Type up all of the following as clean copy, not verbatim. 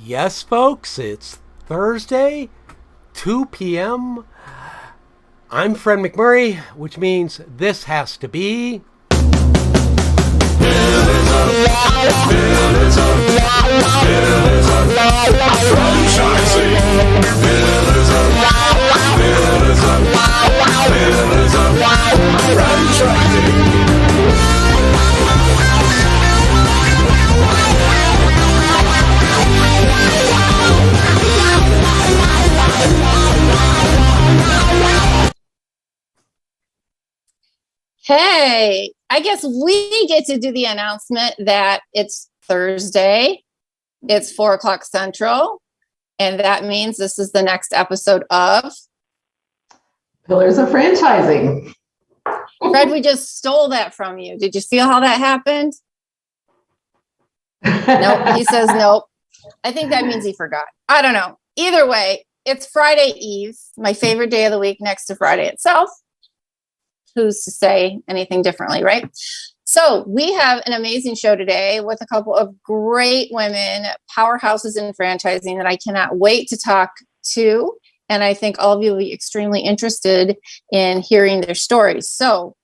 Yes, folks, it's Thursday, 2 p.m. I'm Fred McMurray, which means this has to be... Hey, I guess we get to do the announcement that it's Thursday, it's 4 o'clock Central, and that means this is the next episode of Pillars of Franchising. Fred, we just stole that from you. Did you feel how that happened? Nope. He says nope. I think that means he forgot. I don't know. Either way, it's Friday Eve, my favorite day of the week next to Friday itself. Who's to say anything differently, right? So we have an amazing show today with a couple of great women, powerhouses in franchising that I cannot wait to talk to. And I think all of you will be extremely interested in hearing their stories. So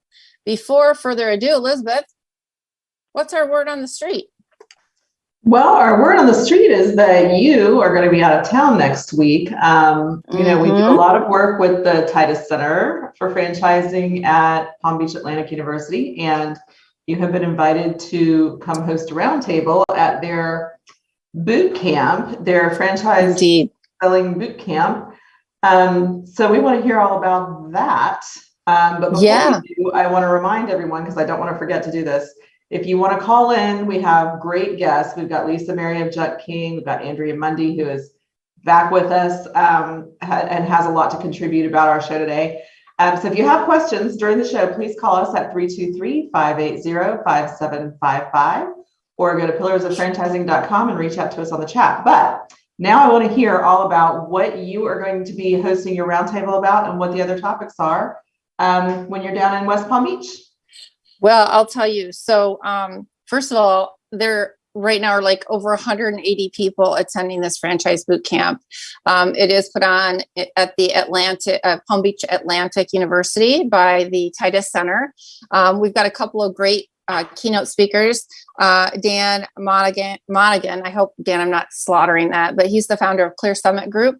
before further ado, Elizabeth, what's our word on the street? Well, our word on the street is that you are going to be out of town next week. We do a lot of work with the Titus Center for Franchising at Palm Beach Atlantic University, and you have been invited to come host a roundtable at their boot camp, their franchise selling boot camp. So we want to hear all about that. But before we do, I want to remind everyone, because I don't want to forget to do this, if you want to call in, we have great guests. We've got Lisa Mary of Jet King. We've got Andrea Mundy, who is back with us and has a lot to contribute about our show today. So if you have questions during the show, please call us at 323-580-5755 or go to pillarsoffranchising.com and reach out to us on the chat. But now I want to hear all about what you are going to be hosting your roundtable about and what the other topics are when you're down in West Palm Beach. Well, I'll tell you. So, first of all, there right now are like over 180 people attending this franchise boot camp. It is put on at the Palm Beach Atlantic University by the Titus Center. We've got a couple of great keynote speakers. Dan Monaghan. I hope, Dan, I'm not slaughtering that, but he's the founder of Clear Summit Group.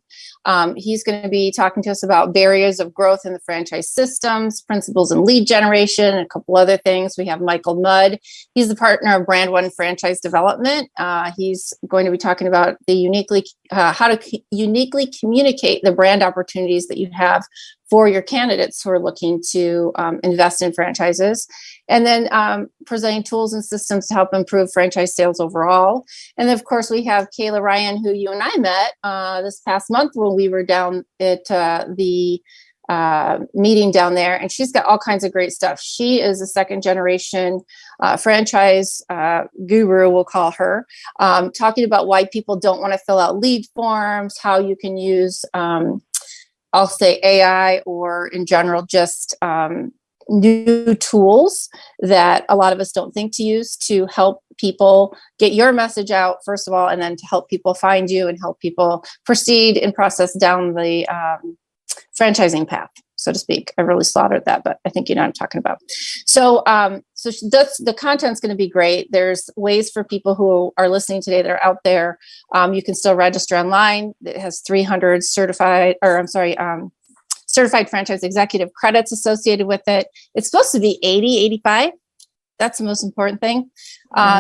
He's going to be talking to us about barriers of growth in the franchise systems, principles in lead generation, and a couple other things. We have Michael Mudd. He's the partner of Brand One Franchise Development. He's going to be talking about the how to uniquely communicate the brand opportunities that you have for your candidates who are looking to invest in franchises, and then presenting tools and systems to help improve franchise sales overall. And then, of course, we have Kayla Ryan, who you and I met this past month when we were down at the meeting down there, and she's got all kinds of great stuff. She is a second generation franchise guru, we'll call her, talking about why people don't want to fill out lead forms, how you can use I'll say AI, or in general, just new tools that a lot of us don't think to use to help people get your message out, first of all, and then to help people find you and help people proceed and process down the franchising path, so to speak. I really slaughtered that, but I think you know what I'm talking about. So that's, the content's going to be great. There's ways for people who are listening today that are out there. You can still register online. It has 300 certified franchise executive credits associated with it. It's supposed to be 80, 85. That's the most important thing.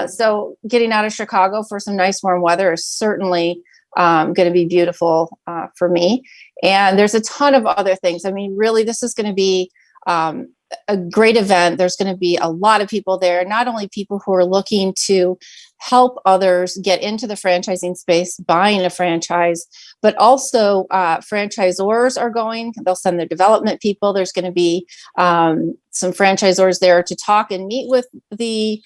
So getting out of Chicago for some nice warm weather is certainly going to be beautiful for me. And there's a ton of other things. I mean, really, this is going to be a great event. There's going to be a lot of people there, not only people who are looking to help others get into the franchising space, buying a franchise, but also franchisors are going. They'll send their development people. There's going to be some franchisors there to talk and meet with the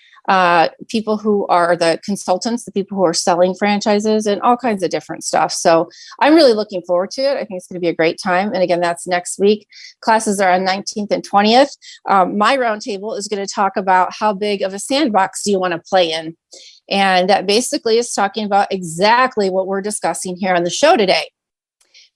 people who are the consultants, the people who are selling franchises, and all kinds of different stuff. So I'm really looking forward to it. I think it's going to be a great time. And again, that's next week. Classes are on 19th and 20th. My roundtable is going to talk about how big of a sandbox do you want to play in? And that basically is talking about exactly what we're discussing here on the show today.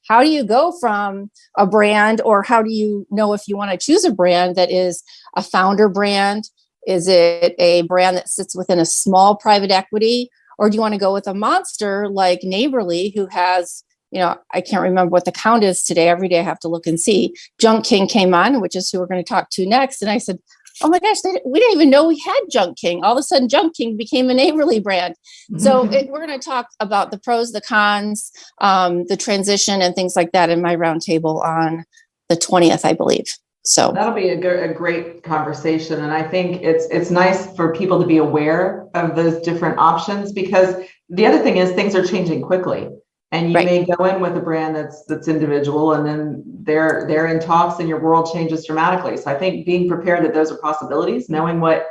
How do you go from a brand, or how do you know if you want to choose a brand that is a founder brand? Is it a brand that sits within a small private equity? Or do you want to go with a monster like Neighborly, who has, I can't remember what the count is today. Every day I have to look and see. Junk King came on, which is who we're going to talk to next. And I said, oh my gosh, we didn't even know we had Junk King. All of a sudden, Junk King became a Neighborly brand. So we're going to talk about the pros, the cons, the transition, and things like that in my roundtable on the 20th, I believe. So that'll be a great conversation. And I think it's nice for people to be aware of those different options, because the other thing is things are changing quickly. And you may go in with a brand that's individual, and then they're in talks and your world changes dramatically. So I think being prepared that those are possibilities, knowing what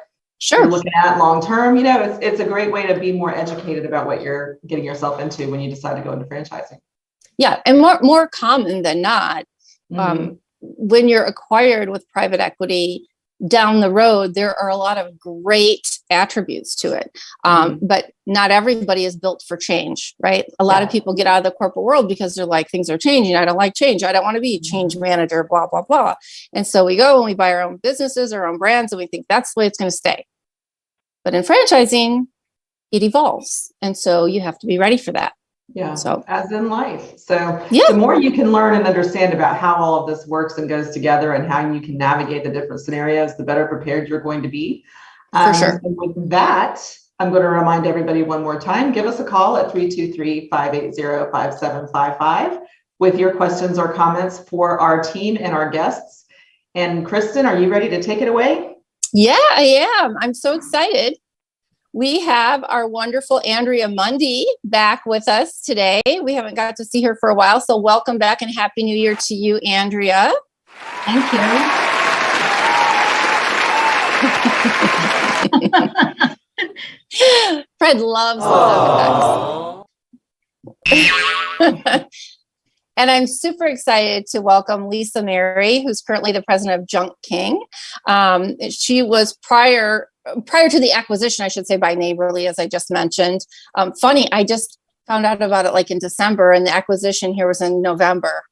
you're looking at long term, it's a great way to be more educated about what you're getting yourself into when you decide to go into franchising. Yeah, and more common than not, when you're acquired with private equity down the road, there are a lot of great attributes to it. But not everybody is built for change, right? A lot of people get out of the corporate world because they're like, things are changing. I don't like change. I don't want to be a change manager, blah, blah, blah. And so we go and we buy our own businesses, our own brands, and we think that's the way it's going to stay. But in franchising, it evolves. And so you have to be ready for that. Yeah. So as in life. So the more you can learn and understand about how all of this works and goes together and how you can navigate the different scenarios, the better prepared you're going to be. For sure. And with that, I'm going to remind everybody one more time, give us a call at 323-580-5755 with your questions or comments for our team and our guests. And Kristin, are you ready to take it away? Yeah, I am. I'm so excited. We have our wonderful Andrea Mundy back with us today. We haven't got to see her for a while, so welcome back and Happy New Year to you, Andrea. Thank you. Fred loves the sound effects. And I'm super excited to welcome Lisa Mary, who's currently the president of Junk King. She was prior to the acquisition, I should say, by Neighborly, as I just mentioned. Funny, I just found out about it like in December, and the acquisition here was in November.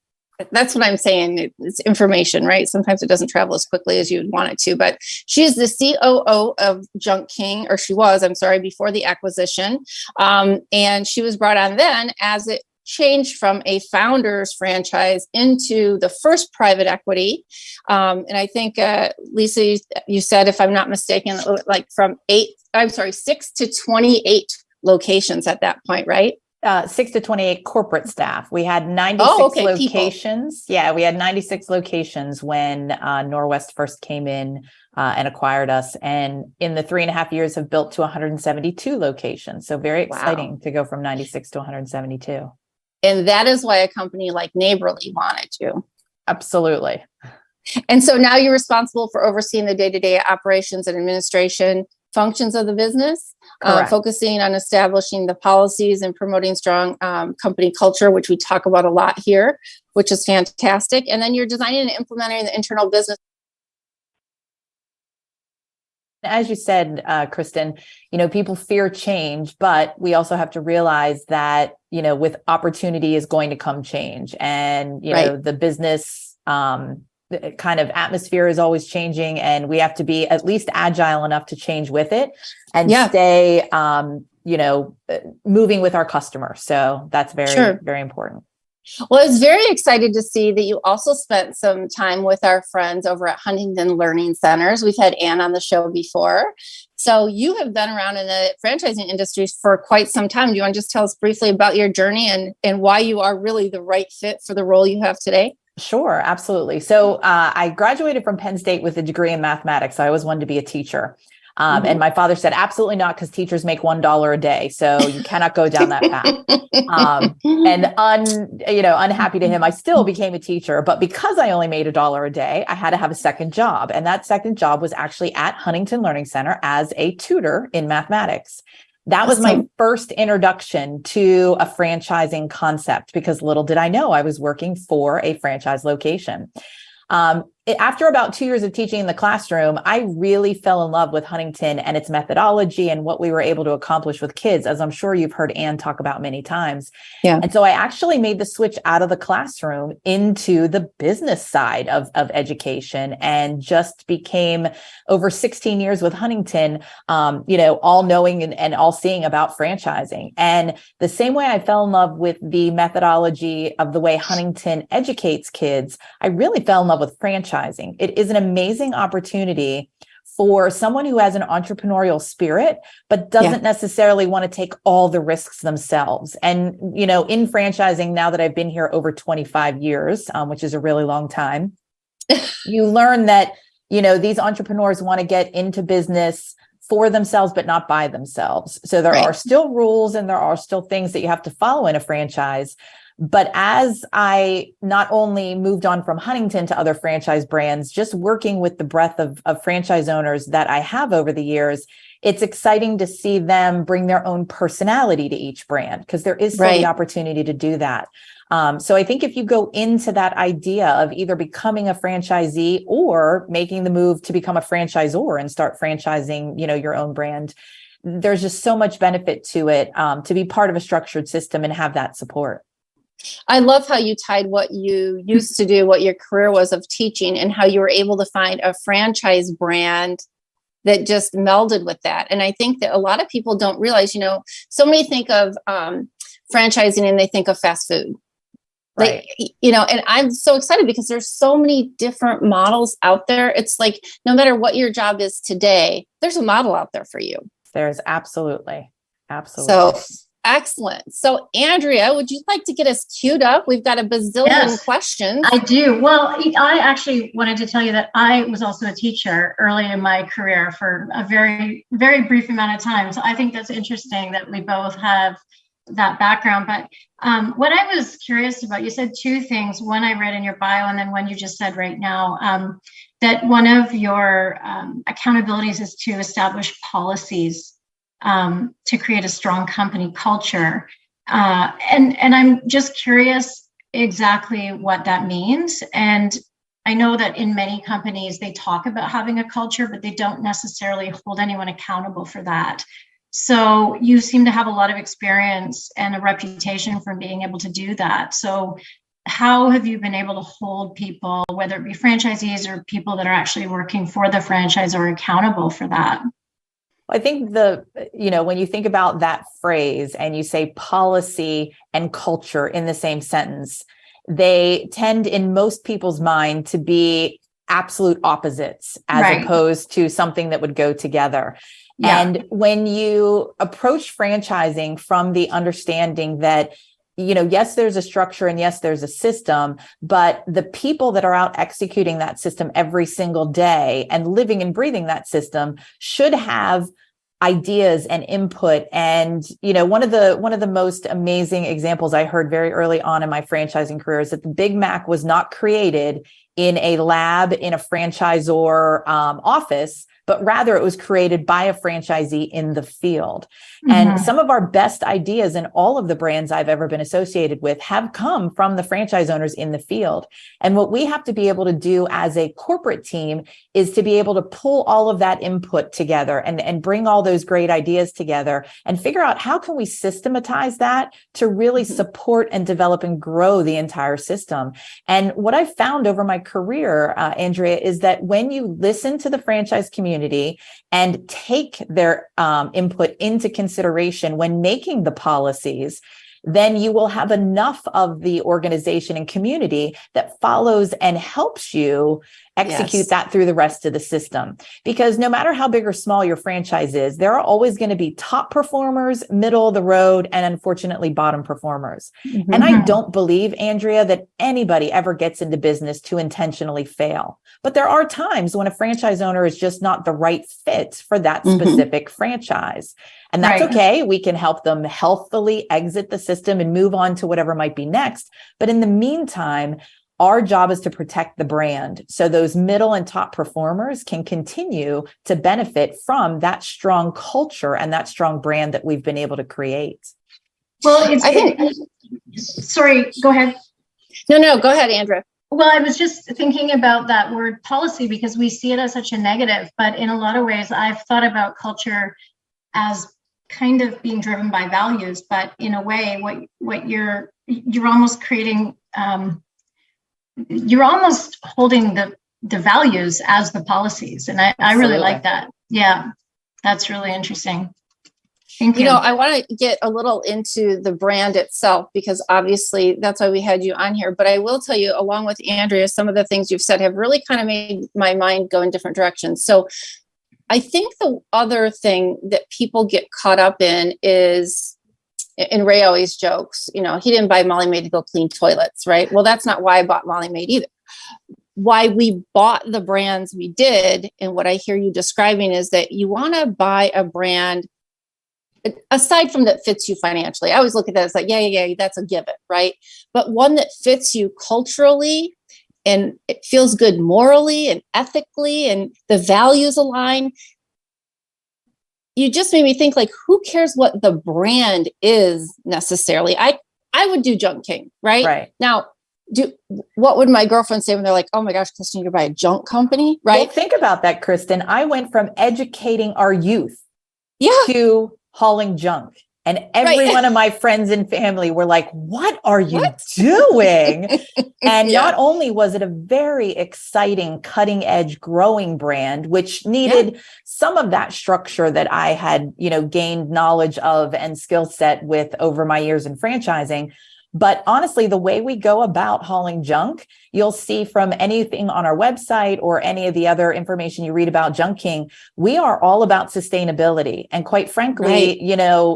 That's what I'm saying. It's information, right? Sometimes it doesn't travel as quickly as you would want it to. But she is the COO of Junk King, or she was, I'm sorry, before the acquisition. And she was brought on then as it changed from a founder's franchise into the first private equity. And I think, Lisa, you said, if I'm not mistaken, like from 6 to 28 locations at that point, right? 6 to 28 corporate staff. We had 96 locations. People. Yeah, we had 96 locations when Norwest first came in and acquired us. And in the 3.5 years have built to 172 locations. So very exciting to go from 96 to 172. And that is why a company like Neighborly wanted you. Absolutely. And so now you're responsible for overseeing the day-to-day operations and administration functions of the business, focusing on establishing the policies and promoting strong company culture, which we talk about a lot here, which is fantastic. And then you're designing and implementing the internal business. As you said, Kristin, people fear change, but we also have to realize that, with opportunity is going to come change. And, the business kind of atmosphere is always changing, and we have to be at least agile enough to change with it and stay, moving with our customer. So that's very, very important. Well, I was very excited to see that you also spent some time with our friends over at Huntington Learning Centers. We've had Ann on the show before. So you have been around in the franchising industry for quite some time. Do you want to just tell us briefly about your journey and why you are really the right fit for the role you have today? Sure, absolutely. So I graduated from Penn State with a degree in mathematics. I always wanted to be a teacher. And my father said, absolutely not, because teachers make $1 a day. So you cannot go down that path. Unhappy to him, I still became a teacher. But because I only made $1 a day, I had to have a second job. And that second job was actually at Huntington Learning Center as a tutor in mathematics. That was my first introduction to a franchising concept, because little did I know I was working for a franchise location. After about 2 years of teaching in the classroom, I really fell in love with Huntington and its methodology and what we were able to accomplish with kids, as I'm sure you've heard Anne talk about many times. Yeah. And so I actually made the switch out of the classroom into the business side of education, and just became, over 16 years with Huntington, all knowing and all seeing about franchising. And the same way I fell in love with the methodology of the way Huntington educates kids, I really fell in love with franchising. It is an amazing opportunity for someone who has an entrepreneurial spirit, but doesn't necessarily want to take all the risks themselves. And, in franchising, now that I've been here over 25 years, which is a really long time, you learn that, these entrepreneurs want to get into business for themselves, but not by themselves. So there are still rules and there are still things that you have to follow in a franchise. But as I not only moved on from Huntington to other franchise brands, just working with the breadth of franchise owners that I have over the years, it's exciting to see them bring their own personality to each brand, because there is still the opportunity to do that. So I think if you go into that idea of either becoming a franchisee or making the move to become a franchisor and start franchising, your own brand, there's just so much benefit to it, to be part of a structured system and have that support. I love how you tied what you used to do, what your career was of teaching, and how you were able to find a franchise brand that just melded with that. And I think that a lot of people don't realize, so many think of franchising and they think of fast food. Right. And I'm so excited because there's so many different models out there. It's like, no matter what your job is today, there's a model out there for you. There's absolutely. So excellent. So Andrea, would you like to get us queued up? We've got a bazillion questions. I do. Well, I actually wanted to tell you that I was also a teacher early in my career for a very, very brief amount of time. So I think that's interesting that we both have that background. But what I was curious about, you said two things. One I read in your bio, and then one you just said right now, that one of your accountabilities is to establish policies to create a strong company culture. And I'm just curious exactly what that means. And I know that in many companies, they talk about having a culture, but they don't necessarily hold anyone accountable for that. So you seem to have a lot of experience and a reputation for being able to do that. So how have you been able to hold people, whether it be franchisees or people that are actually working for the franchisor, accountable for that? I think when you think about that phrase and you say policy and culture in the same sentence, they tend in most people's mind to be absolute opposites as opposed to something that would go together. Yeah. And when you approach franchising from the understanding that, yes, there's a structure and yes, there's a system, but the people that are out executing that system every single day and living and breathing that system should have ideas and input. And, one of the most amazing examples I heard very early on in my franchising career is that the Big Mac was not created in a lab in a franchisor office, but rather it was created by a franchisee in the field. Mm-hmm. And some of our best ideas in all of the brands I've ever been associated with have come from the franchise owners in the field. And what we have to be able to do as a corporate team is to be able to pull all of that input together and bring all those great ideas together and figure out how can we systematize that to really support and develop and grow the entire system. And what I've found over my career, Andrea, is that when you listen to the franchise community and take their input into consideration when making the policies, then you will have enough of the organization and community that follows and helps you execute that through the rest of the system. Because no matter how big or small your franchise is, there are always going to be top performers, middle of the road, and unfortunately bottom performers. Mm-hmm. And I don't believe, Andrea, that anybody ever gets into business to intentionally fail. But there are times when a franchise owner is just not the right fit for that specific franchise. And that's okay. We can help them healthily exit the system and move on to whatever might be next. But in the meantime, our job is to protect the brand so those middle and top performers can continue to benefit from that strong culture and that strong brand that we've been able to create. Well, sorry, go ahead. No, go ahead, Andrea. Well, I was just thinking about that word policy because we see it as such a negative, but in a lot of ways, I've thought about culture as kind of being driven by values, but in a way, what you're almost creating, you're almost holding the values as the policies. And I really like that. Yeah, that's really interesting. Thank you. I want to get a little into the brand itself, because obviously that's why we had you on here. But I will tell you, along with Andrea, some of the things you've said have really kind of made my mind go in different directions. So I think the other thing that people get caught up in is, and Ray always jokes, he didn't buy Molly Maid to go clean toilets, right? Well, that's not why I bought Molly Maid either. Why we bought the brands we did, and what I hear you describing, is that you want to buy a brand, aside from that fits you financially. I always look at that as like, yeah, that's a given, right? But one that fits you culturally, and it feels good morally and ethically, and the values align. You just made me think, like, who cares what the brand is necessarily? I would do Junk King, right? Right. Now, what would my girlfriend say when they're like, oh my gosh, Kristin, you're by a junk company, right? Well, think about that, Kristin. I went from educating our youth to hauling junk. And every one of my friends and family were like, what are you doing? And not only was it a very exciting, cutting edge, growing brand, which needed some of that structure that I had, gained knowledge of and skill set with over my years in franchising. But honestly, the way we go about hauling junk, you'll see from anything on our website or any of the other information you read about Junk King, we are all about sustainability. And quite frankly,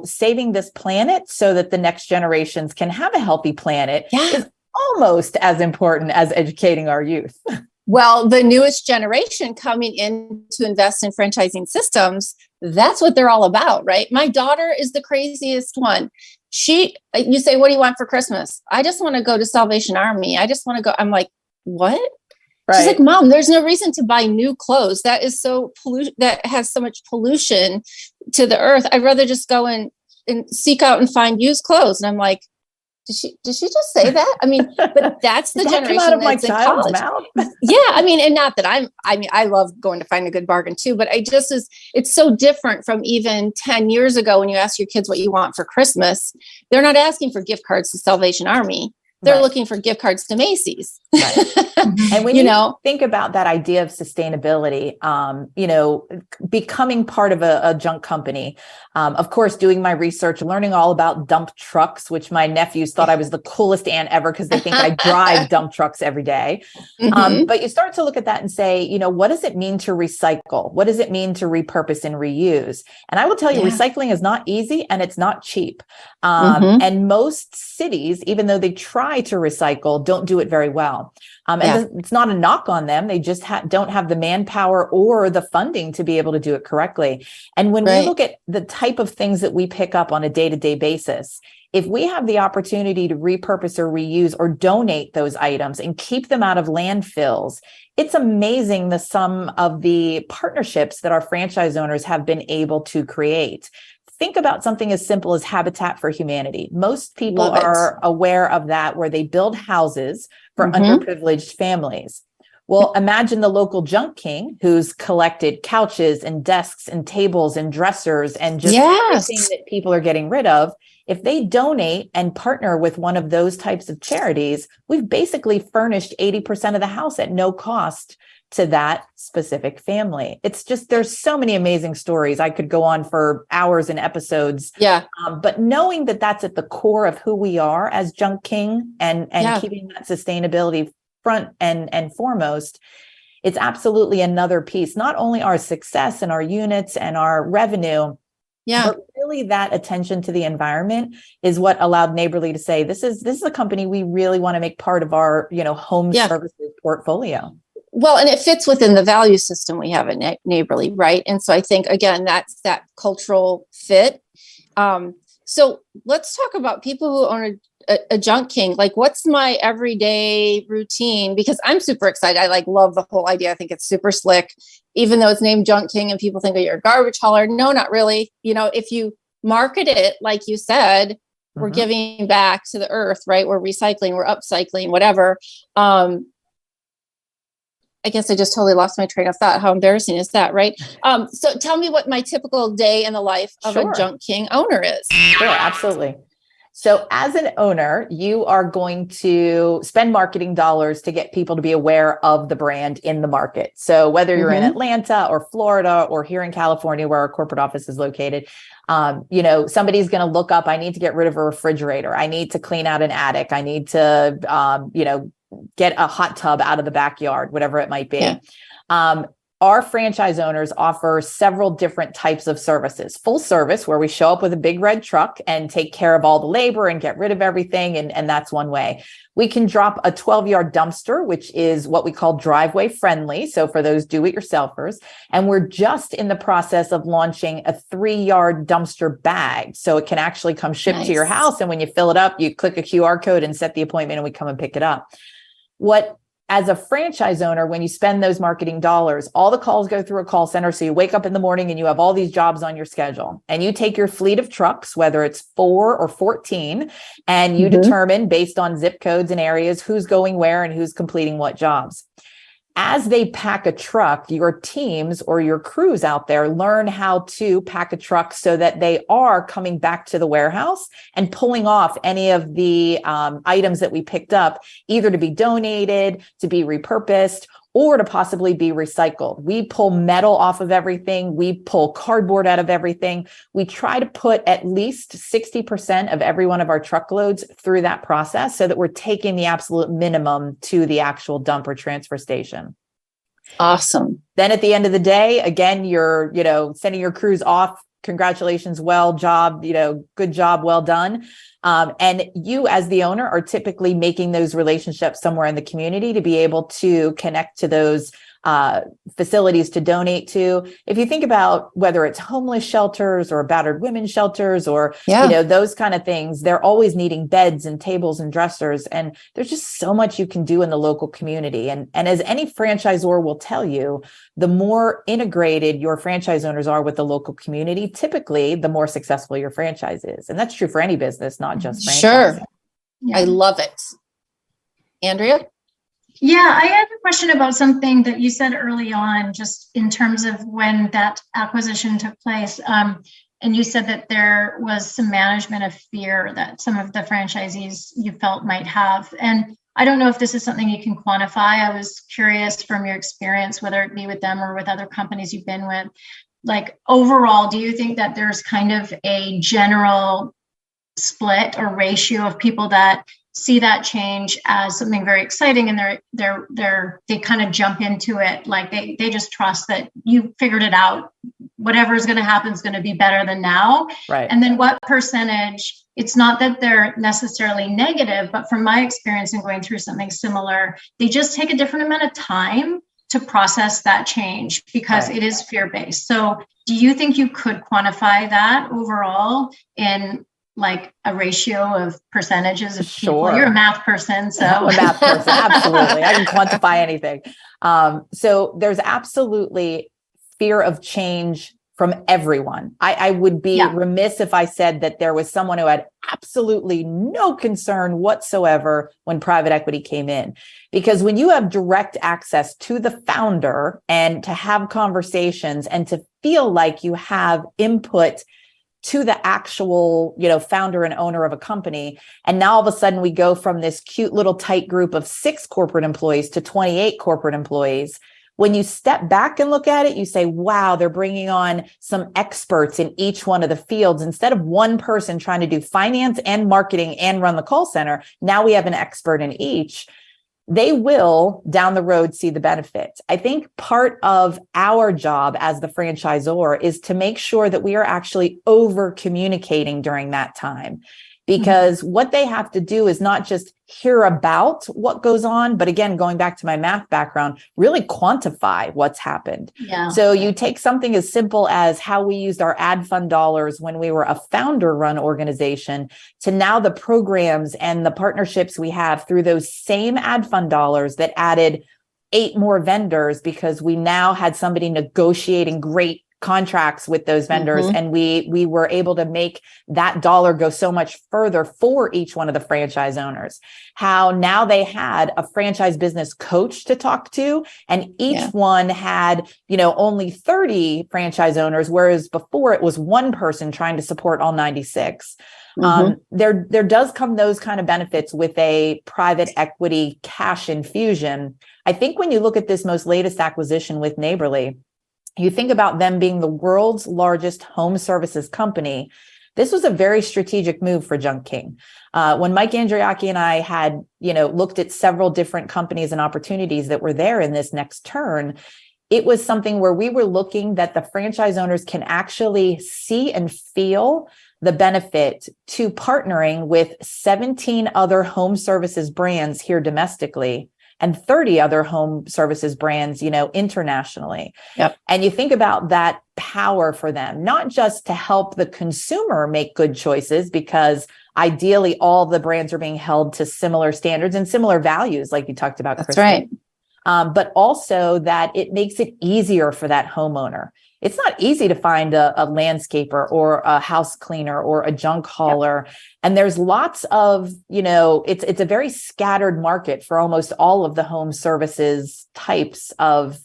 saving this planet so that the next generations can have a healthy planet is almost as important as educating our youth. Well, the newest generation coming in to invest in franchising systems, that's what they're all about, right? My daughter is the craziest one. You say, what do you want for Christmas? I just want to go to Salvation Army. I just want to go. I'm like, what? Right. She's like, Mom, there's no reason to buy new clothes. That is that has so much pollution to the earth. I'd rather just go and seek out and find used clothes. And I'm like, did she just say that? I mean, but that's the generation out of that's my in child's college. mouth. And not that I love going to find a good bargain too, but it's so different from even 10 years ago when you ask your kids what you want for Christmas. They're not asking for gift cards to Salvation Army. They're looking for gift cards to Macy's. Right. And when you think about that idea of sustainability, becoming part of a junk company, of course, doing my research, learning all about dump trucks, which my nephews thought I was the coolest aunt ever because they think I drive dump trucks every day. But you start to look at that and say, what does it mean to recycle? What does it mean to repurpose and reuse? And I will tell you, recycling is not easy and it's not cheap. And most cities, even though they try to recycle, don't do it very well. And it's not a knock on them. They just don't have the manpower or the funding to be able to do it correctly. And when we look at the type of things that we pick up on a day-to-day basis, if we have the opportunity to repurpose or reuse or donate those items and keep them out of landfills, it's amazing the sum of the partnerships that our franchise owners have been able to create. Think about something as simple as Habitat for Humanity. Most people are aware of that, where they build houses for underprivileged families. Well, imagine the local Junk King who's collected couches and desks and tables and dressers and just everything that people are getting rid of. If they donate and partner with one of those types of charities, we've basically furnished 80% of the house at no cost to that specific family. It's just, there's so many amazing stories. I could go on for hours and episodes. Yeah. But knowing that that's at the core of who we are as Junk King and keeping that sustainability front and foremost, it's absolutely another piece, not only our success and our units and our revenue, but really that attention to the environment is what allowed Neighborly to say, this is a company we really want to make part of our, home services portfolio. Well, and it fits within the value system we have at Neighborly, right? And so I think, again, that's that cultural fit. So let's talk about people who own a Junk King. Like, what's my everyday routine? Because I'm super excited. I love the whole idea. I think it's super slick, even though it's named Junk King and people think, oh, you're a garbage hauler. No, not really. If you market it, like you said, we're giving back to the earth, right? We're recycling, we're upcycling, whatever. I guess I just totally lost my train of thought. How embarrassing is that, right? So tell me what my typical day in the life of a Junk King owner is. Sure, absolutely. So as an owner, you are going to spend marketing dollars to get people to be aware of the brand in the market. So whether you're in Atlanta or Florida or here in California, where our corporate office is located, somebody's going to look up, I need to get rid of a refrigerator. I need to clean out an attic. I need to, get a hot tub out of the backyard, whatever it might be. Yeah. Our franchise owners offer several different types of services. Full service, where we show up with a big red truck and take care of all the labor and get rid of everything. And that's one way. We can drop a 12-yard dumpster, which is what we call driveway friendly. So for those do-it-yourselfers. And we're just in the process of launching a 3-yard dumpster bag. So it can actually come shipped to your house. And when you fill it up, you click a QR code and set the appointment and we come and pick it up. As a franchise owner, when you spend those marketing dollars, all the calls go through a call center. So you wake up in the morning and you have all these jobs on your schedule, and you take your fleet of trucks, whether it's 4 or 14, and you determine based on zip codes and areas who's going where and who's completing what jobs. As they pack a truck, your teams or your crews out there learn how to pack a truck so that they are coming back to the warehouse and pulling off any of the items that we picked up, either to be donated, to be repurposed, or to possibly be recycled. We pull metal off of everything. We pull cardboard out of everything. We try to put at least 60% of every one of our truckloads through that process so that we're taking the absolute minimum to the actual dump or transfer station. Awesome. Then at the end of the day, again, you're, sending your crews off. Congratulations, good job, well done. And you as the owner are typically making those relationships somewhere in the community to be able to connect to those facilities to donate to. If you think about whether it's homeless shelters or battered women's shelters or, those kind of things, they're always needing beds and tables and dressers. And there's just so much you can do in the local community. And as any franchisor will tell you, the more integrated your franchise owners are with the local community, typically the more successful your franchise is. And that's true for any business, not just franchise. Sure. Yeah. I love it. Andrea? Yeah, I had a question about something that you said early on, just in terms of when that acquisition took place. And you said that there was some management of fear that some of the franchisees you felt might have. And I don't know if this is something you can quantify. I was curious from your experience, whether it be with them or with other companies you've been with, like overall, do you think that there's kind of a general split or ratio of people that see that change as something very exciting and they kind of jump into it, like they just trust that you figured it out, whatever is going to happen is going to be better than now, right? And then what percentage, it's not that they're necessarily negative, but from my experience in going through something similar, they just take a different amount of time to process that change because it is fear-based. So do you think you could quantify that overall in like a ratio of percentages of people? Sure. You're a math person, so I'm a math person, absolutely. I can quantify anything. So there's absolutely fear of change from everyone. I would be remiss if I said that there was someone who had absolutely no concern whatsoever when private equity came in. Because when you have direct access to the founder and to have conversations and to feel like you have input to the actual, founder and owner of a company. And now all of a sudden we go from this cute little tight group of 6 corporate employees to 28 corporate employees. When you step back and look at it, you say, wow, they're bringing on some experts in each one of the fields. Instead of one person trying to do finance and marketing and run the call center, now we have an expert in each. They will down the road see the benefits. I think part of our job as the franchisor is to make sure that we are actually over communicating during that time. Because what they have to do is not just hear about what goes on, but again, going back to my math background, really quantify what's happened. Yeah. So you take something as simple as how we used our ad fund dollars when we were a founder run organization to now the programs and the partnerships we have through those same ad fund dollars that added 8 more vendors because we now had somebody negotiating great contracts with those vendors. And we were able to make that dollar go so much further for each one of the franchise owners. How now they had a franchise business coach to talk to, and each one had, only 30 franchise owners, whereas before it was one person trying to support all 96. There does come those kind of benefits with a private equity cash infusion. I think when you look at this most latest acquisition with Neighborly, you think about them being the world's largest home services company. This was a very strategic move for Junk King. When Mike Andriaki and I had, looked at several different companies and opportunities that were there in this next turn, it was something where we were looking that the franchise owners can actually see and feel the benefit to partnering with 17 other home services brands here domestically and 30 other home services brands, internationally. Yep. And you think about that power for them, not just to help the consumer make good choices, because ideally all the brands are being held to similar standards and similar values, like you talked about, That's Kristin. right. But also that it makes it easier for that homeowner. It's not easy to find a landscaper or a house cleaner or a junk hauler. Yep. And there's lots of, it's a very scattered market for almost all of the home services types of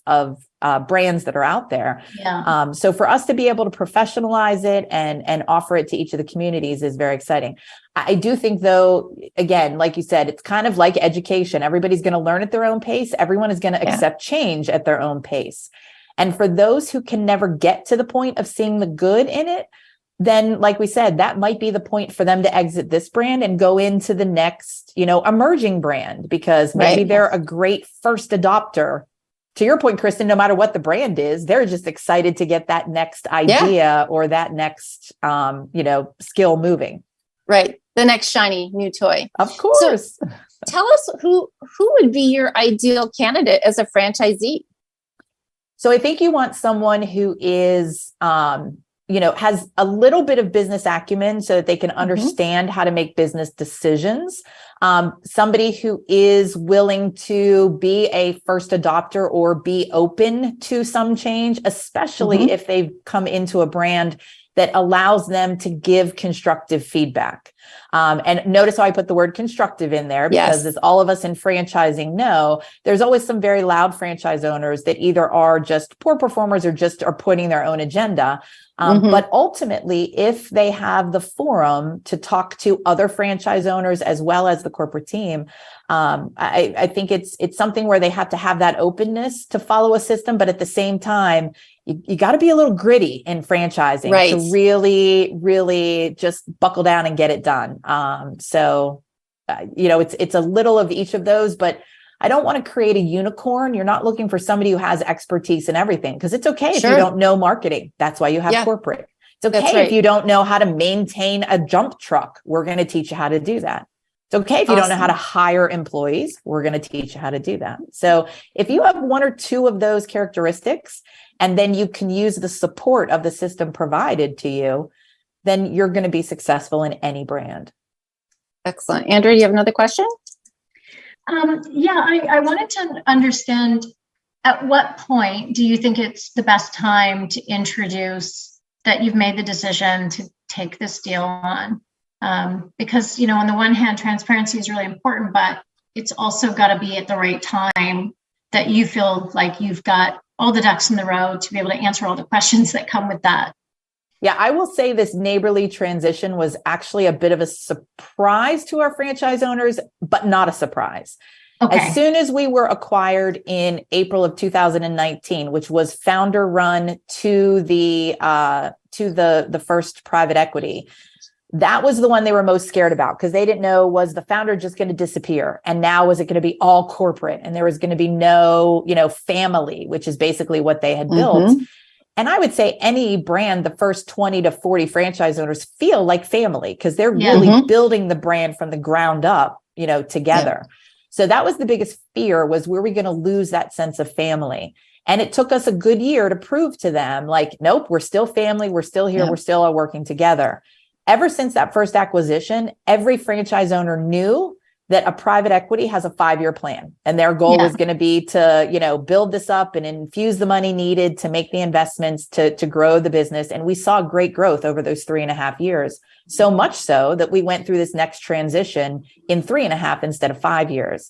brands that are out there. Yeah. So for us to be able to professionalize it and offer it to each of the communities is very exciting. I do think, though, again, like you said, it's kind of like education. Everybody's going to learn at their own pace. Everyone is going to accept change at their own pace. And for those who can never get to the point of seeing the good in it, then, like we said, that might be the point for them to exit this brand and go into the next, emerging brand, because maybe they're a great first adopter. To your point, Kristin, no matter what the brand is, they're just excited to get that next idea or that next, skill moving. Right. The next shiny new toy. Of course. So tell us who would be your ideal candidate as a franchisee? So I think you want someone who is, has a little bit of business acumen so that they can understand how to make business decisions. Somebody who is willing to be a first adopter or be open to some change, especially if they've come into a brand that allows them to give constructive feedback. And notice how I put the word constructive in there, because as all of us in franchising know, there's always some very loud franchise owners that either are just poor performers or just are putting their own agenda. But ultimately, if they have the forum to talk to other franchise owners as well as the corporate team, I think it's something where they have to have that openness to follow a system, but at the same time, you got to be a little gritty in franchising to really, really just buckle down and get it done. It's a little of each of those, but I don't want to create a unicorn. You're not looking for somebody who has expertise in everything, because it's okay if you don't know marketing. That's why you have corporate. It's okay if you don't know how to maintain a jump truck. We're going to teach you how to do that. It's okay if you don't know how to hire employees. We're going to teach you how to do that. So if you have one or two of those characteristics, and then you can use the support of the system provided to you, then you're going to be successful in any brand. Excellent. Andrew, do you have another question? I wanted to understand, at what point do you think it's the best time to introduce that you've made the decision to take this deal on? Because, on the one hand, transparency is really important, but it's also got to be at the right time that you feel like you've got all the ducks in the row to be able to answer all the questions that come with that. Yeah, I will say this Neighborly transition was actually a bit of a surprise to our franchise owners, but not a surprise. Okay. As soon as we were acquired in April of 2019, which was founder run to the first private equity, that was the one they were most scared about, because they didn't know, was the founder just going to disappear? And now was it going to be all corporate and there was going to be no, family, which is basically what they had built. And I would say any brand, the first 20 to 40 franchise owners feel like family, because they're really building the brand from the ground up, together. Yeah. So that was the biggest fear, was, were we going to lose that sense of family? And it took us a good year to prove to them, like, nope, we're still family. We're still here. Yeah. We're still all working together. Ever since that first acquisition, every franchise owner knew that a private equity has a 5-year plan. And their goal was going to be to, build this up and infuse the money needed to make the investments to grow the business. And we saw great growth over those 3.5 years. So much so that we went through this next transition in 3.5 instead of 5 years.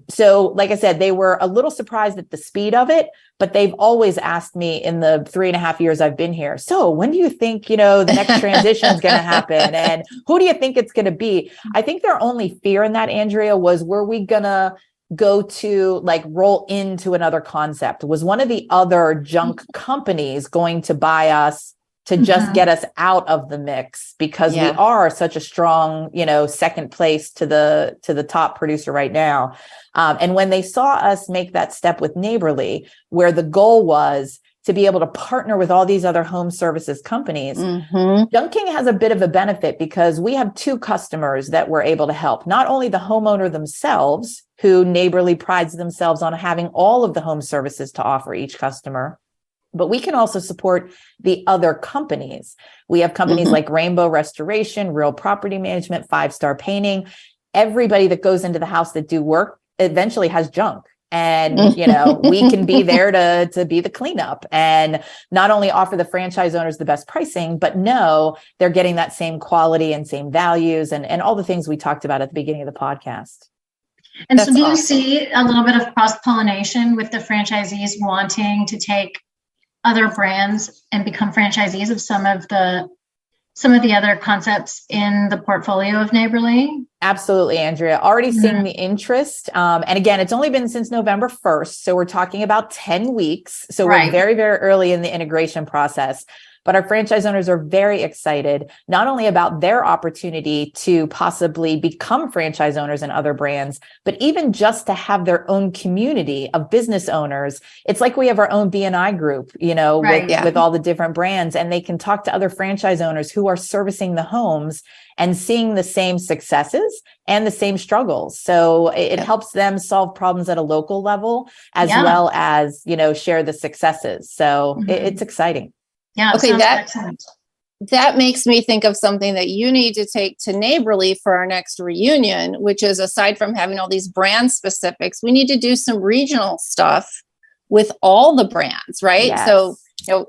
So like I said, they were a little surprised at the speed of it, but they've always asked me in the 3.5 years I've been here, so when do you think, the next transition is going to happen? And who do you think it's going to be? I think their only fear in that, Andrea, was, were we going to go to roll into another concept? Was one of the other junk companies going to buy us to just get us out of the mix, because we are such a strong, second place to the top producer right now. And when they saw us make that step with Neighborly, where the goal was to be able to partner with all these other home services companies, junking has a bit of a benefit, because we have 2 customers that we're able to help. Not only the homeowner themselves, who Neighborly prides themselves on having all of the home services to offer each customer, but we can also support the other companies. We have companies like Rainbow Restoration, Real Property Management, 5 Star Painting. Everybody that goes into the house that do work eventually has junk. And, we can be there to be the cleanup, and not only offer the franchise owners the best pricing, but know they're getting that same quality and same values and all the things we talked about at the beginning of the podcast. And so do you see a little bit of cross-pollination with the franchisees wanting to take other brands and become franchisees of some of the other concepts in the portfolio of Neighborly? Absolutely, Andrea. Already seeing the interest. And again, it's only been since November 1st. So we're talking about 10 weeks. So we're very, very early in the integration process. But our franchise owners are very excited, not only about their opportunity to possibly become franchise owners in other brands, but even just to have their own community of business owners. It's like we have our own B&I group, with all the different brands, and they can talk to other franchise owners who are servicing the homes and seeing the same successes and the same struggles. So it helps them solve problems at a local level, as well as, share the successes. So it's exciting. Yeah. Okay. That makes me think of something that you need to take to Neighborly for our next reunion, which is, aside from having all these brand specifics, we need to do some regional stuff with all the brands, right? Yes. So,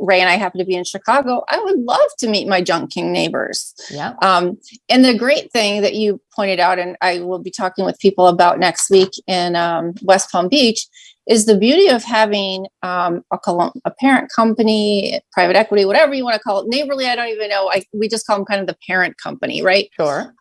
Ray and I happen to be in Chicago. I would love to meet my Junk King neighbors. Yeah. And the great thing that you pointed out, and I will be talking with people about next week in West Palm Beach, is the beauty of having a parent company, private equity, whatever you want to call it. Neighborly, I don't even know. We just call them kind of the parent company, right? Sure.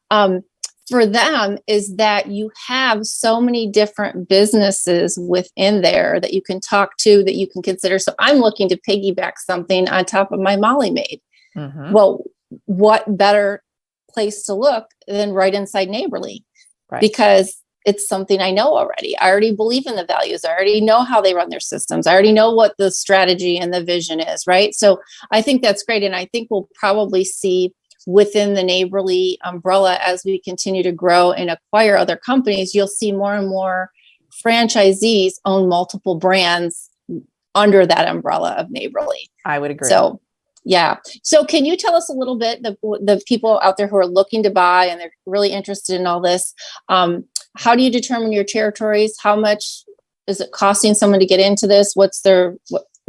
For them is that you have so many different businesses within there that you can talk to, that you can consider. So I'm looking to piggyback something on top of my Molly Maid. Well, what better place to look than right inside Neighborly? Right. Because it's something I know already. I already believe in the values. I already know how they run their systems. I already know what the strategy and the vision is, right? So I think that's great. And I think we'll probably see within the Neighborly umbrella, as we continue to grow and acquire other companies, you'll see more and more franchisees own multiple brands under that umbrella of Neighborly. I would agree. So, yeah. So can you tell us a little bit, the people out there who are looking to buy and they're really interested in all this, how do you determine your territories? How much is it costing someone to get into this? What do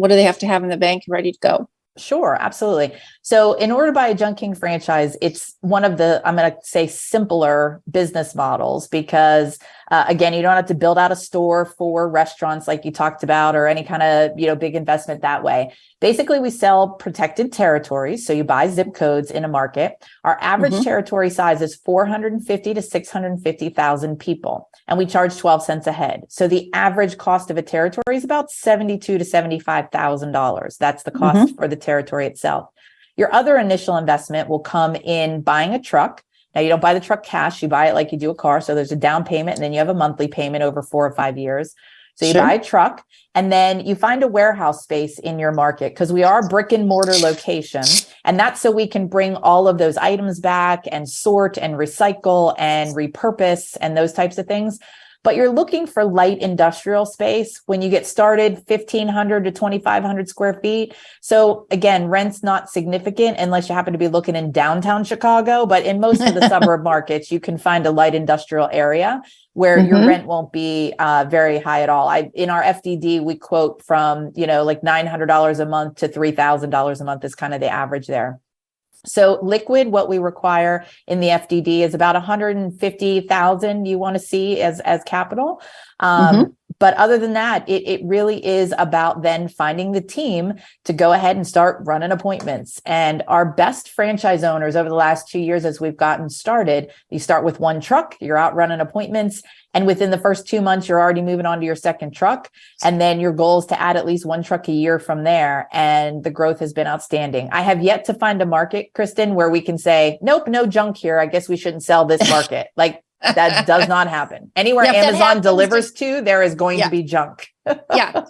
they have to have in the bank ready to go? Sure, absolutely. So in order to buy a Junk King franchise, it's one of the, I'm going to say, simpler business models, because Again, you don't have to build out a store for restaurants like you talked about, or any kind of, big investment that way. Basically, we sell protected territories. So you buy zip codes in a market. Our average territory size is 450 to 650,000 people, and we charge 12 cents a head. So the average cost of a territory is about $72,000 to $75,000. That's the cost for the territory itself. Your other initial investment will come in buying a truck. Now, you don't buy the truck cash, you buy it like you do a car. So there's a down payment, and then you have a monthly payment over 4 or 5 years. So you buy a truck, and then you find a warehouse space in your market, because we are a brick and mortar location. And that's so we can bring all of those items back and sort and recycle and repurpose and those types of things. But you're looking for light industrial space when you get started, 1,500 to 2,500 square feet. So again, rent's not significant unless you happen to be looking in downtown Chicago. But in most of the suburb markets, you can find a light industrial area where your rent won't be very high at all. In our FDD, we quote from, like $900 a month to $3,000 a month is kind of the average there. So liquid, what we require in the FDD is about 150,000 you want to see as capital. But other than that, it really is about then finding the team to go ahead and start running appointments. And our best franchise owners over the last 2 years, as we've gotten started, you start with one truck, you're out running appointments. And within the first 2 months, you're already moving on to your second truck. And then your goal is to add at least one truck a year from there. And the growth has been outstanding. I have yet to find a market, Kristin, where we can say, nope, no junk here. I guess we shouldn't sell this market. Like, that does not happen. Anywhere Amazon delivers to, there is going to be junk.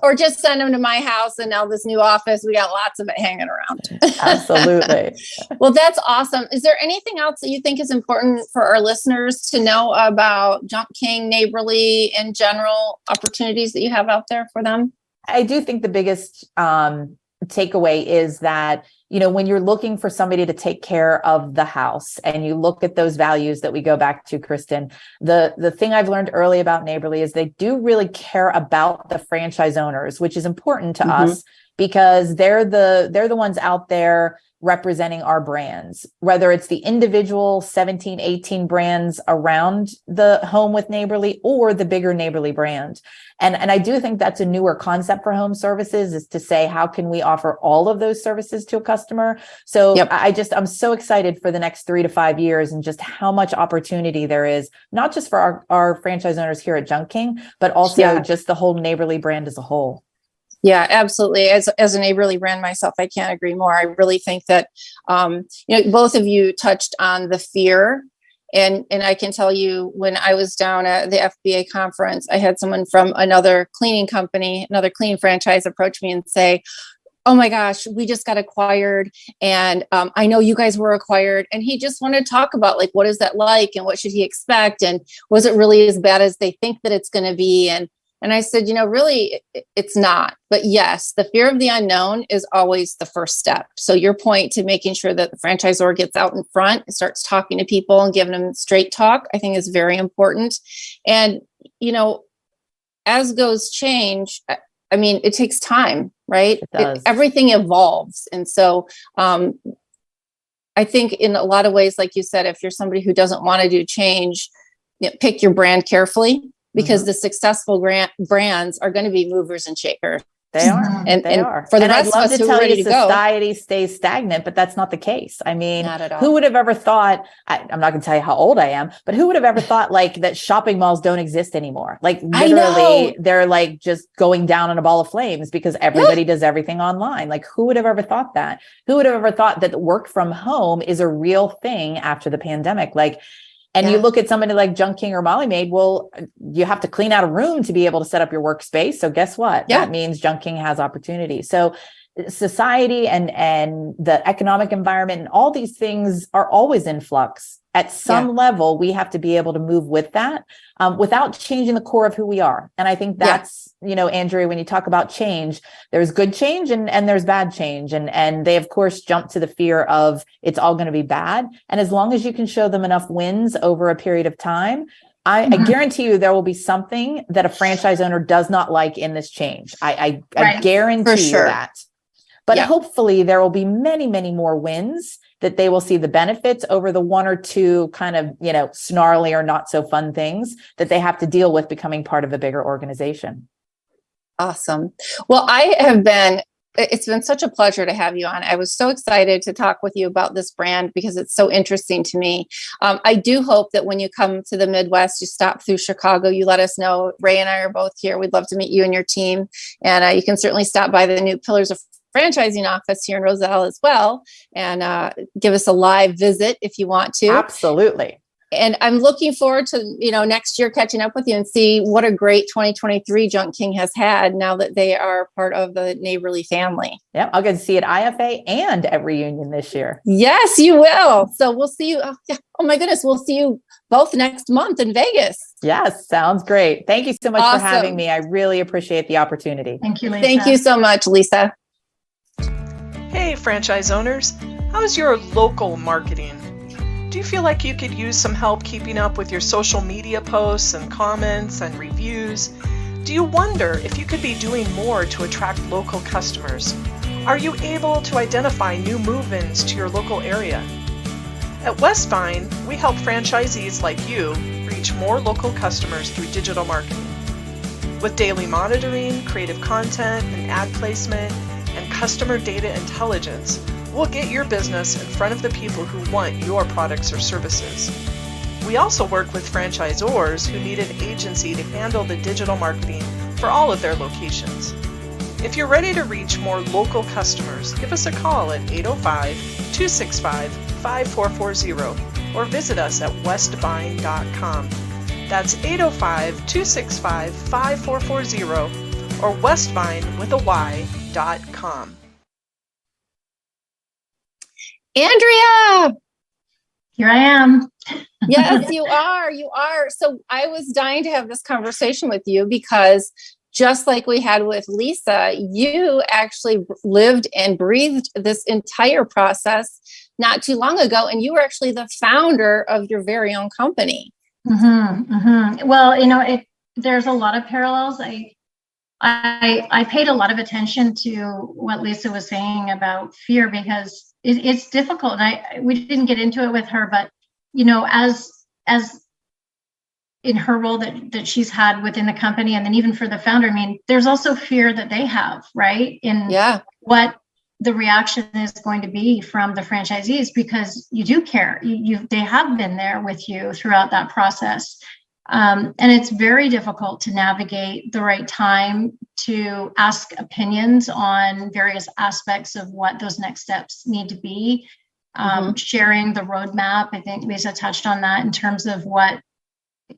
Or just send them to my house, and now this new office, we got lots of it hanging around. Absolutely. Well, that's awesome. Is there anything else that you think is important for our listeners to know about Junk King, Neighborly, in general, opportunities that you have out there for them? I do think the biggest takeaway is that, when you're looking for somebody to take care of the house and you look at those values that we go back to, Kristin, the thing I've learned early about Neighborly is they do really care about the franchise owners, which is important to us, because they're the ones out there representing our brands, whether it's the individual 17, 18 brands around the home with Neighborly or the bigger Neighborly brand. And I do think that's a newer concept for home services, is to say, how can we offer all of those services to a customer? So I'm so excited for the next 3 to 5 years and just how much opportunity there is, not just for our franchise owners here at Junk King, but also just the whole Neighborly brand as a whole. Yeah, absolutely. As a Neighborly brand myself, I can't agree more. I really think that, both of you touched on the fear. And I can tell you, when I was down at the FBA conference, I had someone from another cleaning company, another cleaning franchise, approach me and say, oh my gosh, we just got acquired. And I know you guys were acquired. And he just wanted to talk about, like, what is that like? And what should he expect? And was it really as bad as they think that it's going to be? And I said, really, it's not. But yes, the fear of the unknown is always the first step. So your point to making sure that the franchisor gets out in front and starts talking to people and giving them straight talk, I think is very important. And, as goes change, I mean, it takes time, right? It does. Everything evolves. And so I think in a lot of ways, like you said, if you're somebody who doesn't want to do change, pick your brand carefully. Because the successful brands are going to be movers and shakers. They are. And they are. For the and rest I'd love of us to who are tell ready you to go, society stays stagnant, but that's not the case. I mean, not at all. Who would have ever thought, I'm not going to tell you how old I am, but who would have ever thought that shopping malls don't exist anymore? Like literally they're like just going down in a ball of flames because everybody does everything online. Like, who would have ever thought that? Who would have ever thought that work from home is a real thing after the pandemic? And you look at somebody like Junk King or Molly Maid, well, you have to clean out a room to be able to set up your workspace. So guess what? That means Junk King has opportunity. So society and the economic environment and all these things are always in flux. At some level, we have to be able to move with that without changing the core of who we are. And I think that's, Andrea, when you talk about change, there's good change and there's bad change. And they, of course, jump to the fear of it's all going to be bad. And as long as you can show them enough wins over a period of time, I guarantee you there will be something that a franchise owner does not like in this change. I guarantee you that. But hopefully there will be many, many more wins that they will see the benefits over the one or two kind of, snarly or not so fun things that they have to deal with becoming part of a bigger organization. Awesome. Well, it's been such a pleasure to have you on. I was so excited to talk with you about this brand because it's so interesting to me. I do hope that when you come to the Midwest, you stop through Chicago, you let us know. Ray and I are both here. We'd love to meet you and your team. And you can certainly stop by the new Pillars of Franchising office here in Roselle as well and give us a live visit if you want to. Absolutely. And I'm looking forward to, next year catching up with you and see what a great 2023 Junk King has had now that they are part of the Neighborly family. Yep. I'll get to see it IFA and at Reunion this year. Yes, you will. So we'll see you. Oh my goodness. We'll see you both next month in Vegas. Yes. Sounds great. Thank you so much for having me. I really appreciate the opportunity. Thank you, Lisa. Thank you so much, Lisa. Hey, franchise owners. How's your local marketing? Do you feel like you could use some help keeping up with your social media posts and comments and reviews? Do you wonder if you could be doing more to attract local customers? Are you able to identify new move-ins to your local area? At Westvine, we help franchisees like you reach more local customers through digital marketing. With daily monitoring, creative content, and ad placement, and customer data intelligence, we'll get your business in front of the people who want your products or services. We also work with franchisors who need an agency to handle the digital marketing for all of their locations. If you're ready to reach more local customers, give us a call at 805-265-5440 or visit us at westvine.com. That's 805-265-5440 or westvine.com. Andrea! Here I am. Yes, you are. You are. So I was dying to have this conversation with you because just like we had with Lisa, you actually lived and breathed this entire process not too long ago. And you were actually the founder of your very own company. Mm-hmm, mm-hmm. Well, there's a lot of parallels. I paid a lot of attention to what Lisa was saying about fear because it's difficult. And we didn't get into it with her, but as in her role that she's had within the company, and then even for the founder, there's also fear that they have, right? In what the reaction is going to be from the franchisees, because you do care. They have been there with you throughout that process. And it's very difficult to navigate the right time to ask opinions on various aspects of what those next steps need to be. Sharing the roadmap, I think Lisa touched on that in terms of what,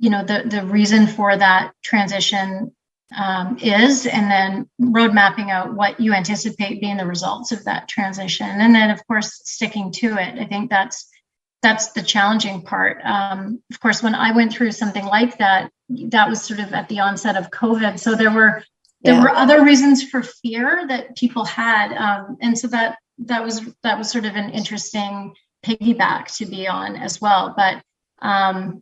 the reason for that transition is, and then road mapping out what you anticipate being the results of that transition. And then, of course, sticking to it. I think that's the challenging part. Of course, when I went through something like that, that was sort of at the onset of COVID. So there were other reasons for fear that people had. And so that was sort of an interesting piggyback to be on as well. But I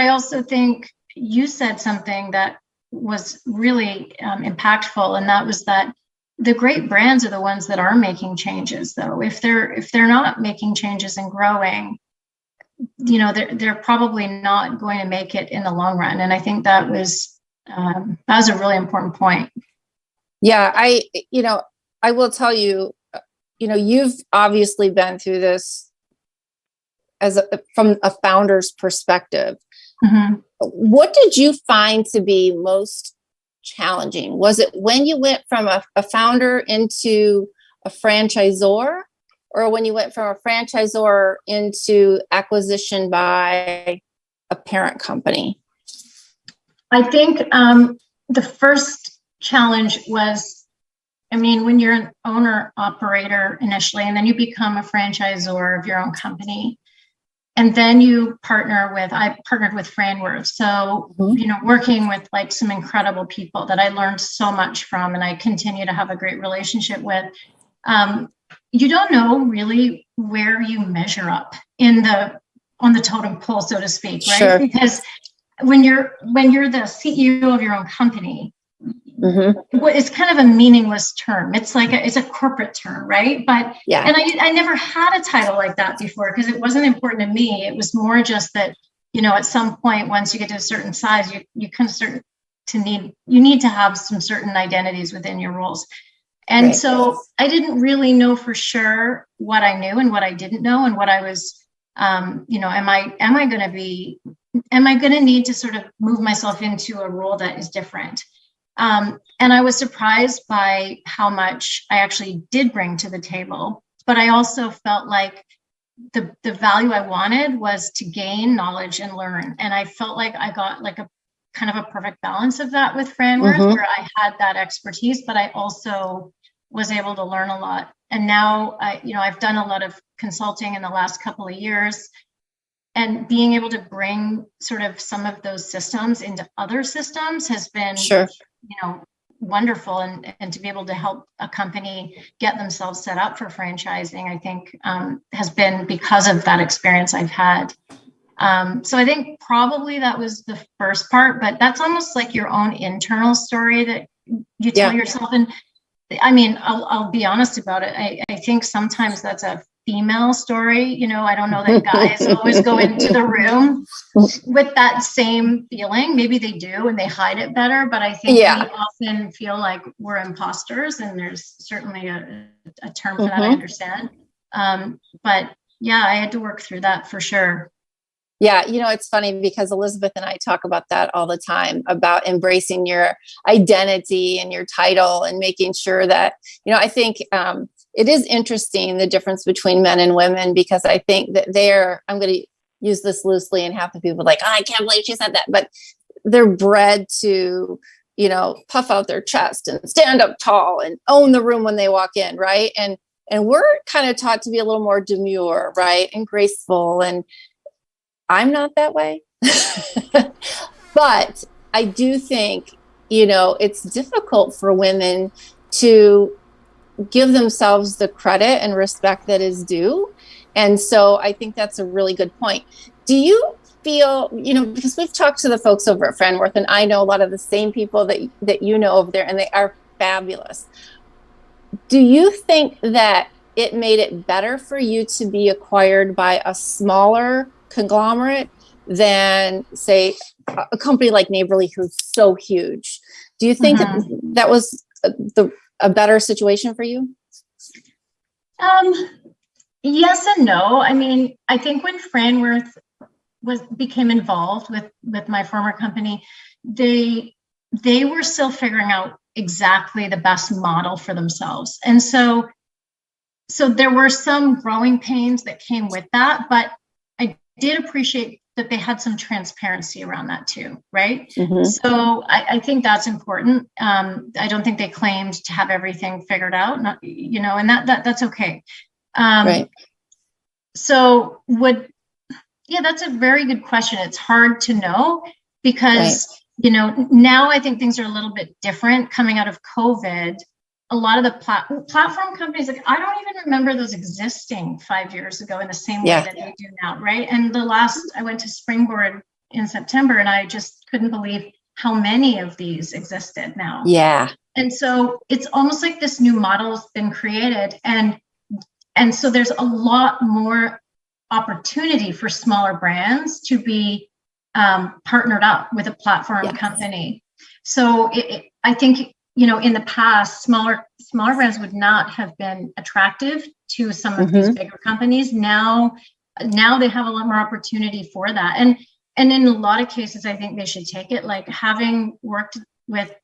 also think you said something that was really impactful, and that was that the great brands are the ones that are making changes, though. If they're not making changes and growing, they're probably not going to make it in the long run. And I think that was a really important point. Yeah, I will tell you, you've obviously been through this from a founder's perspective. Mm-hmm. What did you find to be most challenging? Was it when you went from a founder into a franchisor, or when you went from a franchisor into acquisition by a parent company? I think the first challenge was, when you're an owner operator initially, and then you become a franchisor of your own company, and then I partnered with Frainworth. So, working with some incredible people that I learned so much from, and I continue to have a great relationship with. You don't know really where you measure up on the totem pole, so to speak, right? Sure. Because when you're the CEO of your own company, it's kind of a meaningless term. It's like it's a corporate term, right? But and I never had a title like that before because it wasn't important to me. It was more just that, you know, at some point, once you get to a certain size, you kind of start to need to have some certain identities within your roles. And so I didn't really know for sure what I knew and what I didn't know and what I was, you know, am I going to need to sort of move myself into a role that is different? And I was surprised by how much I actually did bring to the table, but I also felt like the value I wanted was to gain knowledge and learn. And I felt like I got like a kind of a perfect balance of that with Franworth, where I had that expertise, but I also was able to learn a lot. And now I've done a lot of consulting in the last couple of years, and being able to bring sort of some of those systems into other systems has been, you know, wonderful. And to be able to help a company get themselves set up for franchising, I think has been because of that experience I've had. So I think probably that was the first part, but that's almost like your own internal story that you tell yourself. And I mean, I'll be honest about it. I think sometimes that's a female story. You know, I don't know that guys always go into the room with that same feeling. Maybe they do and they hide it better, but I think we often feel like we're imposters, and there's certainly a term for that, I understand. But yeah, I had to work through that for sure. Yeah, you know, it's funny because Elizabeth and I talk about that all the time, about embracing your identity and your title and making sure that, you know, I think it is interesting, the difference between men and women, because I think that I'm going to use this loosely, and half the people are like, oh, I can't believe she said that, but they're bred to, you know, puff out their chest and stand up tall and own the room when they walk in, right? And we're kind of taught to be a little more demure, right? And graceful, and I'm not that way, but I do think, you know, it's difficult for women to give themselves the credit and respect that is due. And so I think that's a really good point. Do you feel, you know, because we've talked to the folks over at Franworth, and I know a lot of the same people that you know over there, and they are fabulous. Do you think that it made it better for you to be acquired by a smaller conglomerate than, say, a company like Neighborly, who's so huge? Do you think that was a better situation for you? Yes and no. I mean, I think when Franworth became involved with my former company, they were still figuring out exactly the best model for themselves. And so there were some growing pains that came with that, but I did appreciate that they had some transparency around that too, right? So I think that's important. I don't think they claimed to have everything figured out, not, you know, and that's okay. So that's a very good question. It's hard to know because, you know, now I think things are a little bit different coming out of COVID. A lot of the platform companies, like, I don't even remember those existing 5 years ago in the same way that they do now, right? And I went to Springboard in September, and I just couldn't believe how many of these existed now. Yeah. And so it's almost like this new model has been created, and so there's a lot more opportunity for smaller brands to be partnered up with a platform company. So I think, you know, in the past, smaller brands would not have been attractive to some of these bigger companies. Now they have a lot more opportunity for that. And in a lot of cases, I think they should take it. Like, having worked with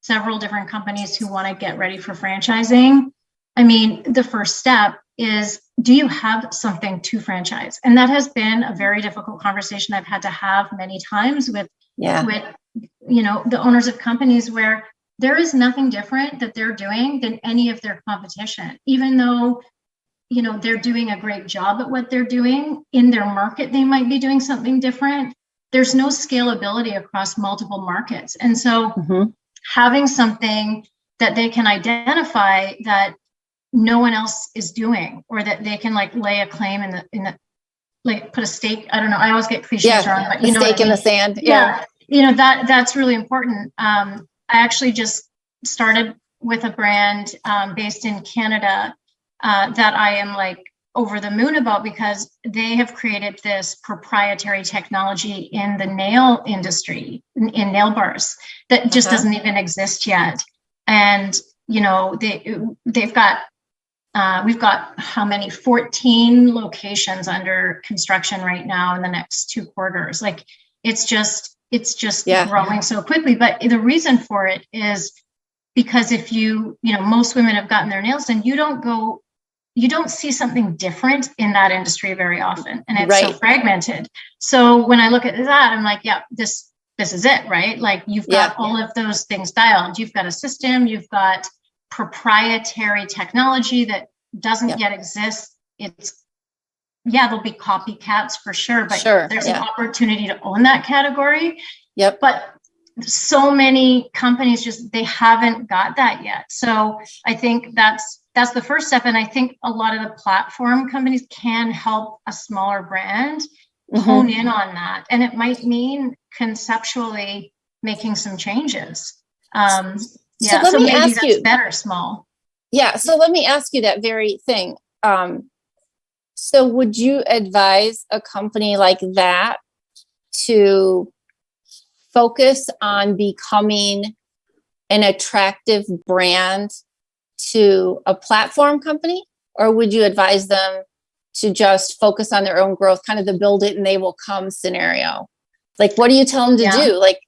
several different companies who want to get ready for franchising, I mean, the first step is, do you have something to franchise? And that has been a very difficult conversation I've had to have many times with you know, the owners of companies, where there is nothing different that they're doing than any of their competition, even though, you know, they're doing a great job at what they're doing in their market. They might be doing something different. There's no scalability across multiple markets. And so having something that they can identify that no one else is doing, or that they can, like, lay a claim in the like, put a stake. I don't know. I always get cliches wrong, but you know, stake in the sand. Yeah. You know, that's really important. I actually just started with a brand based in Canada that I am like over the moon about, because they have created this proprietary technology in the nail industry, in nail bars, that just doesn't even exist yet. And, you know, we've got how many, 14 locations under construction right now in the next 2 quarters. Like it's just growing so quickly. But the reason for it is because if most women have gotten their nails done, you don't see something different in that industry very often. And it's so fragmented. So when I look at that, I'm like, yeah, this is it, right? Like you've got all of those things dialed. You've got a system, you've got proprietary technology that doesn't yet exist. There'll be copycats for sure, but there's an opportunity to own that category. Yep. But so many companies they haven't got that yet. So I think that's the first step. And I think a lot of the platform companies can help a smaller brand hone in on that. And it might mean conceptually making some changes. So maybe that's better small. Yeah. So let me ask you that very thing. So would you advise a company like that to focus on becoming an attractive brand to a platform company? Or would you advise them to just focus on their own growth, kind of the build it and they will come scenario? Like, what do you tell them to do? Like,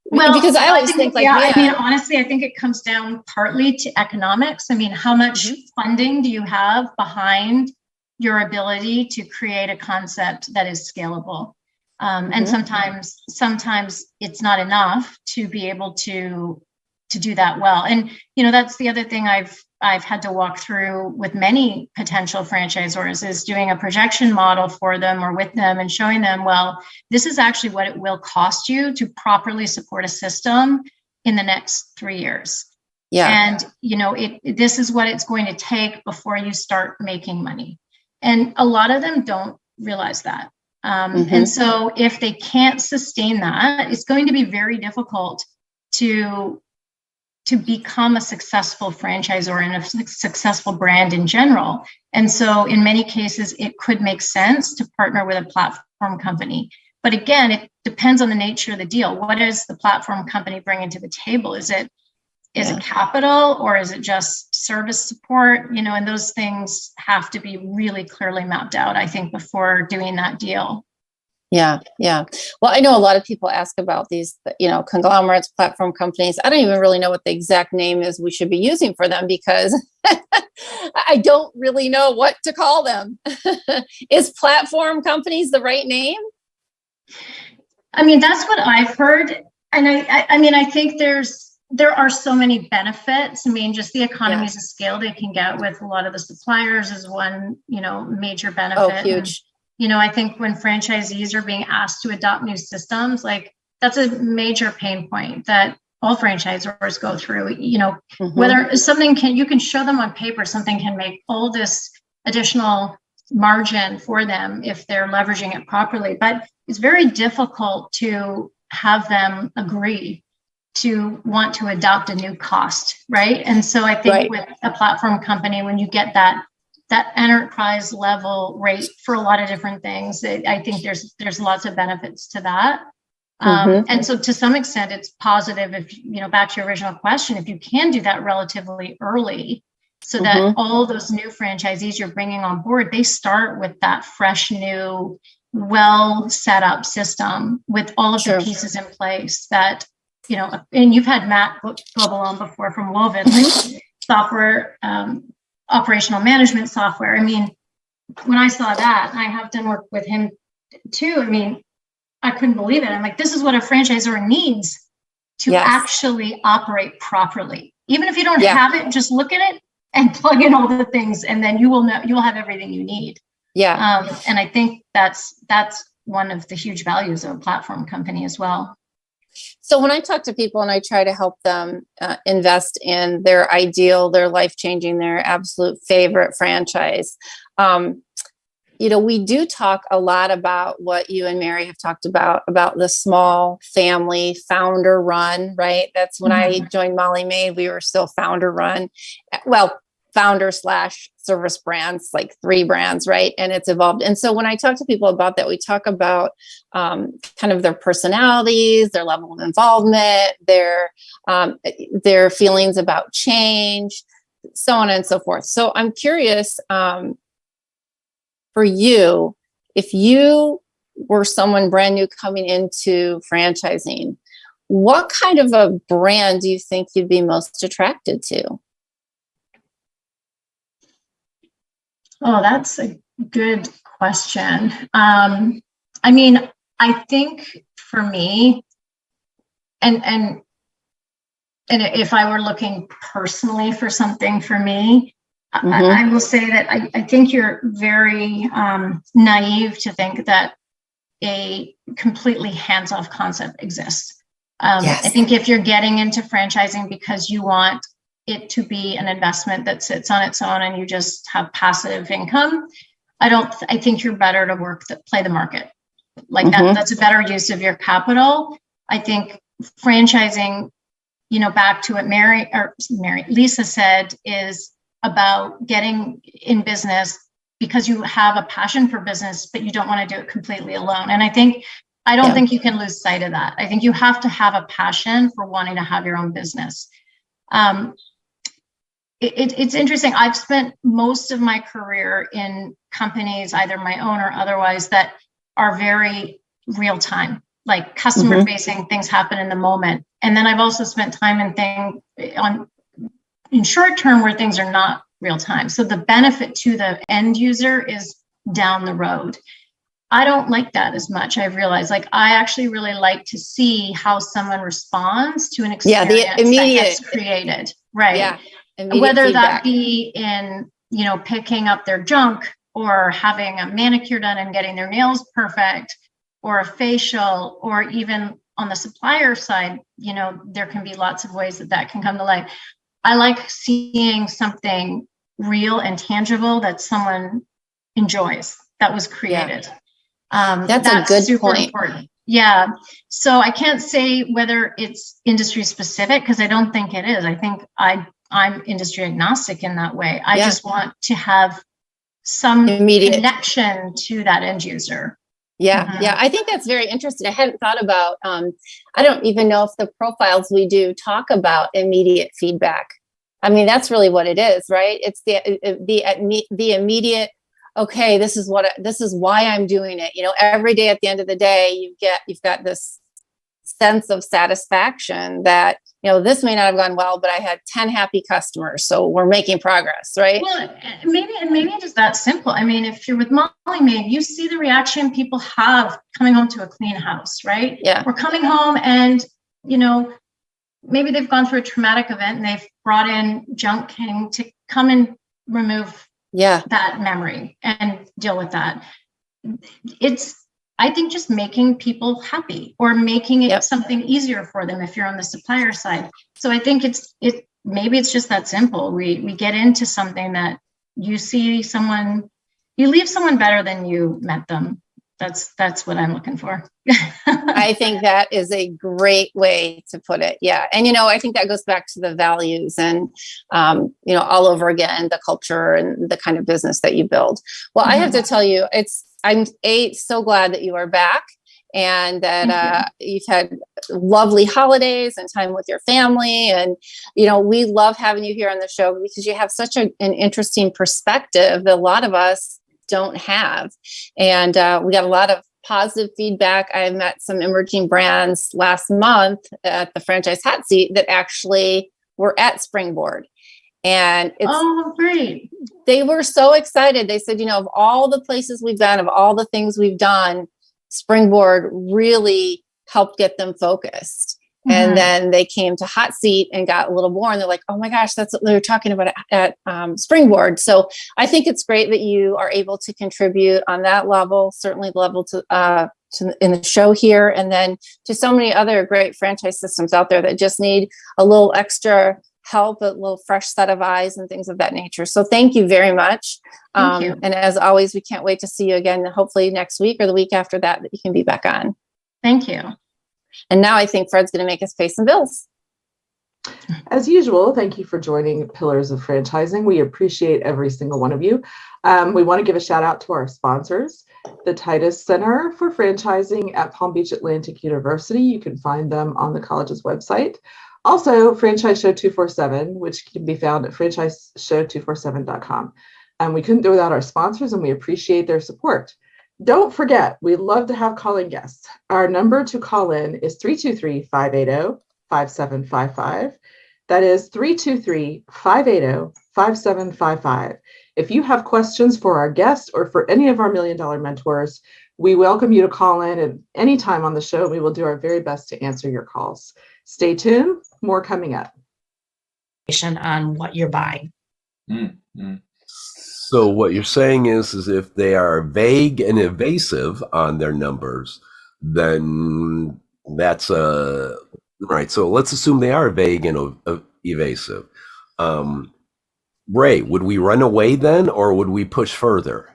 well, because I always think like, I mean, honestly, I think it comes down partly to economics. I mean, how much funding do you have behind your ability to create a concept that is scalable? And sometimes it's not enough to be able to do that well. And, that's the other thing I've had to walk through with many potential franchisors, is doing a projection model for them or with them and showing them, well, this is actually what it will cost you to properly support a system in the next 3 years. Yeah. And, this is what it's going to take before you start making money. And a lot of them don't realize that. And so if they can't sustain that, it's going to be very difficult to become a successful franchisor and a successful brand in general. And so in many cases, it could make sense to partner with a platform company. But again, it depends on the nature of the deal. What is the platform company bringing to the table? Is it capital, or is it just service support? And those things have to be really clearly mapped out, I think, before doing that deal. Yeah. Yeah. Well, I know a lot of people ask about these, conglomerates, platform companies. I don't even really know what the exact name is we should be using for them, because I don't really know what to call them. Is platform companies the right name? I mean, that's what I've heard. And I think there are so many benefits. I mean, just the economies of scale they can get with a lot of the suppliers is one, major benefit. Oh, huge. And, I think when franchisees are being asked to adopt new systems, like that's a major pain point that all franchisors go through, whether something you can show them on paper, something can make all this additional margin for them if they're leveraging it properly. But it's very difficult to have them agree to want to adopt a new cost, right? And so I think with a platform company, when you get that enterprise level rate for a lot of different things, I think there's lots of benefits to that. And so to some extent, it's positive if, back to your original question, if you can do that relatively early, so that all those new franchisees you're bringing on board, they start with that fresh, new, well set up system with all of the pieces in place that, and you've had Matt Global on before from Woven, like software, operational management software. I mean, when I saw that, I have done work with him too. I mean, I couldn't believe it. I'm like, this is what a franchisor needs to actually operate properly. Even if you don't have it, just look at it and plug in all the things, and then you will have everything you need. Yeah. And I think that's one of the huge values of a platform company as well. So when I talk to people and I try to help them invest in their ideal, their life-changing, their absolute favorite franchise, we do talk a lot about what you and Mary have talked about the small family founder run, right? That's when I joined Molly Maid, we were still founder run. Well, founder / service brands, like 3 brands, right? And it's evolved. And so when I talk to people about that, we talk about kind of their personalities, their level of involvement, their feelings about change, so on and so forth. So I'm curious, for you, if you were someone brand new coming into franchising, what kind of a brand do you think you'd be most attracted to? Oh, that's a good question. I mean, I think for me, and if I were looking personally for something for me, I will say that I think you're very naive to think that a completely hands-off concept exists. Yes. I think if you're getting into franchising because you want it to be an investment that sits on its own and you just have passive income, I think you're better to play the market. Like that's a better use of your capital. I think franchising, back to what Lisa said, is about getting in business because you have a passion for business, but you don't want to do it completely alone. And I don't think you can lose sight of that. I think you have to have a passion for wanting to have your own business. It's interesting. I've spent most of my career in companies, either my own or otherwise, that are very real time, like customer facing. Things happen in the moment. And then I've also spent time in short term where things are not real time. So the benefit to the end user is down the road. I don't like that as much. I've realized, I actually really like to see how someone responds to an experience that gets created. Right. Yeah. Whether feedback. that be in, picking up their junk or having a manicure done and getting their nails perfect, or a facial, or even on the supplier side, there can be lots of ways that can come to life. I like seeing something real and tangible that someone enjoys that was created. That's a good super point. Important. Yeah. So I can't say whether it's industry specific, because I don't think it is. I think I'm industry agnostic in that way. I just want to have some immediate connection to that end user. Yeah. Yeah. I think that's very interesting. I hadn't thought about, I don't even know if the profiles we do talk about immediate feedback. I mean, that's really what it is, right? It's the immediate, okay, this is why I'm doing it. Every day at the end of the day, you've got this sense of satisfaction that, this may not have gone well, but I had 10 happy customers. So we're making progress, right? Well, maybe just that simple. I mean, if you're with Molly Maid, you see the reaction people have coming home to a clean house, right? Yeah. We're coming home and, maybe they've gone through a traumatic event and they've brought in junk king to come and remove that memory and deal with that. I think just making people happy or making it something easier for them if you're on the supplier side. So I think maybe it's just that simple. We get into something that you leave someone better than you met them. That's what I'm looking for. I think that is a great way to put it. Yeah. And, I think that goes back to the values and, all over again, the culture and the kind of business that you build. Well, I have to tell you, I'm so glad that you are back and that you've had lovely holidays and time with your family. And, we love having you here on the show because you have such an interesting perspective that a lot of us don't have. And we got a lot of positive feedback. I met some emerging brands last month at the Franchise Hot Seat that actually were at Springboard. And great. They were so excited. They said, of all the places we've been, of all the things we've done, Springboard really helped get them focused. And then they came to Hot Seat and got a little more, and they're like, oh my gosh, that's what they were talking about at Springboard. So I think it's great that you are able to contribute on that level, certainly level to in the show here, and then to so many other great franchise systems out there that just need a little extra help, a little fresh set of eyes and things of that nature. So thank you very much. Thank you. And as always, we can't wait to see you again, hopefully next week or the week after that you can be back on. Thank you. And now I think Fred's going to make us pay some bills. As usual, thank you for joining Pillars of Franchising. We appreciate every single one of you. We want to give a shout out to our sponsors, the Titus Center for Franchising at Palm Beach Atlantic University. You can find them on the college's website. Also, Franchise Show 247, which can be found at franchiseshow247.com. We couldn't do without our sponsors, and we appreciate their support. Don't forget, we'd love to have calling guests. Our number to call in is 323-580-5755. That is 323-580-5755. If you have questions for our guest or for any of our $1 Million Mentors, we welcome you to call in at any time on the show. We will do our very best to answer your calls. Stay tuned. More coming up. On what you're buying. Mm-hmm. So what you're saying is if they are vague and evasive on their numbers, then that's right. So let's assume they are vague and evasive. Ray, would we run away then, or would we push further?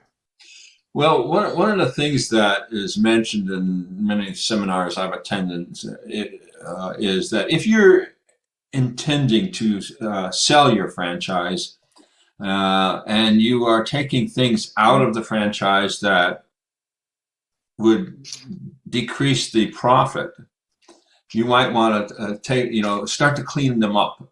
Well, one of the things that is mentioned in many seminars I've attended is that if you're intending to sell your franchise and you are taking things out of the franchise that would decrease the profit, you might want to start to clean them up,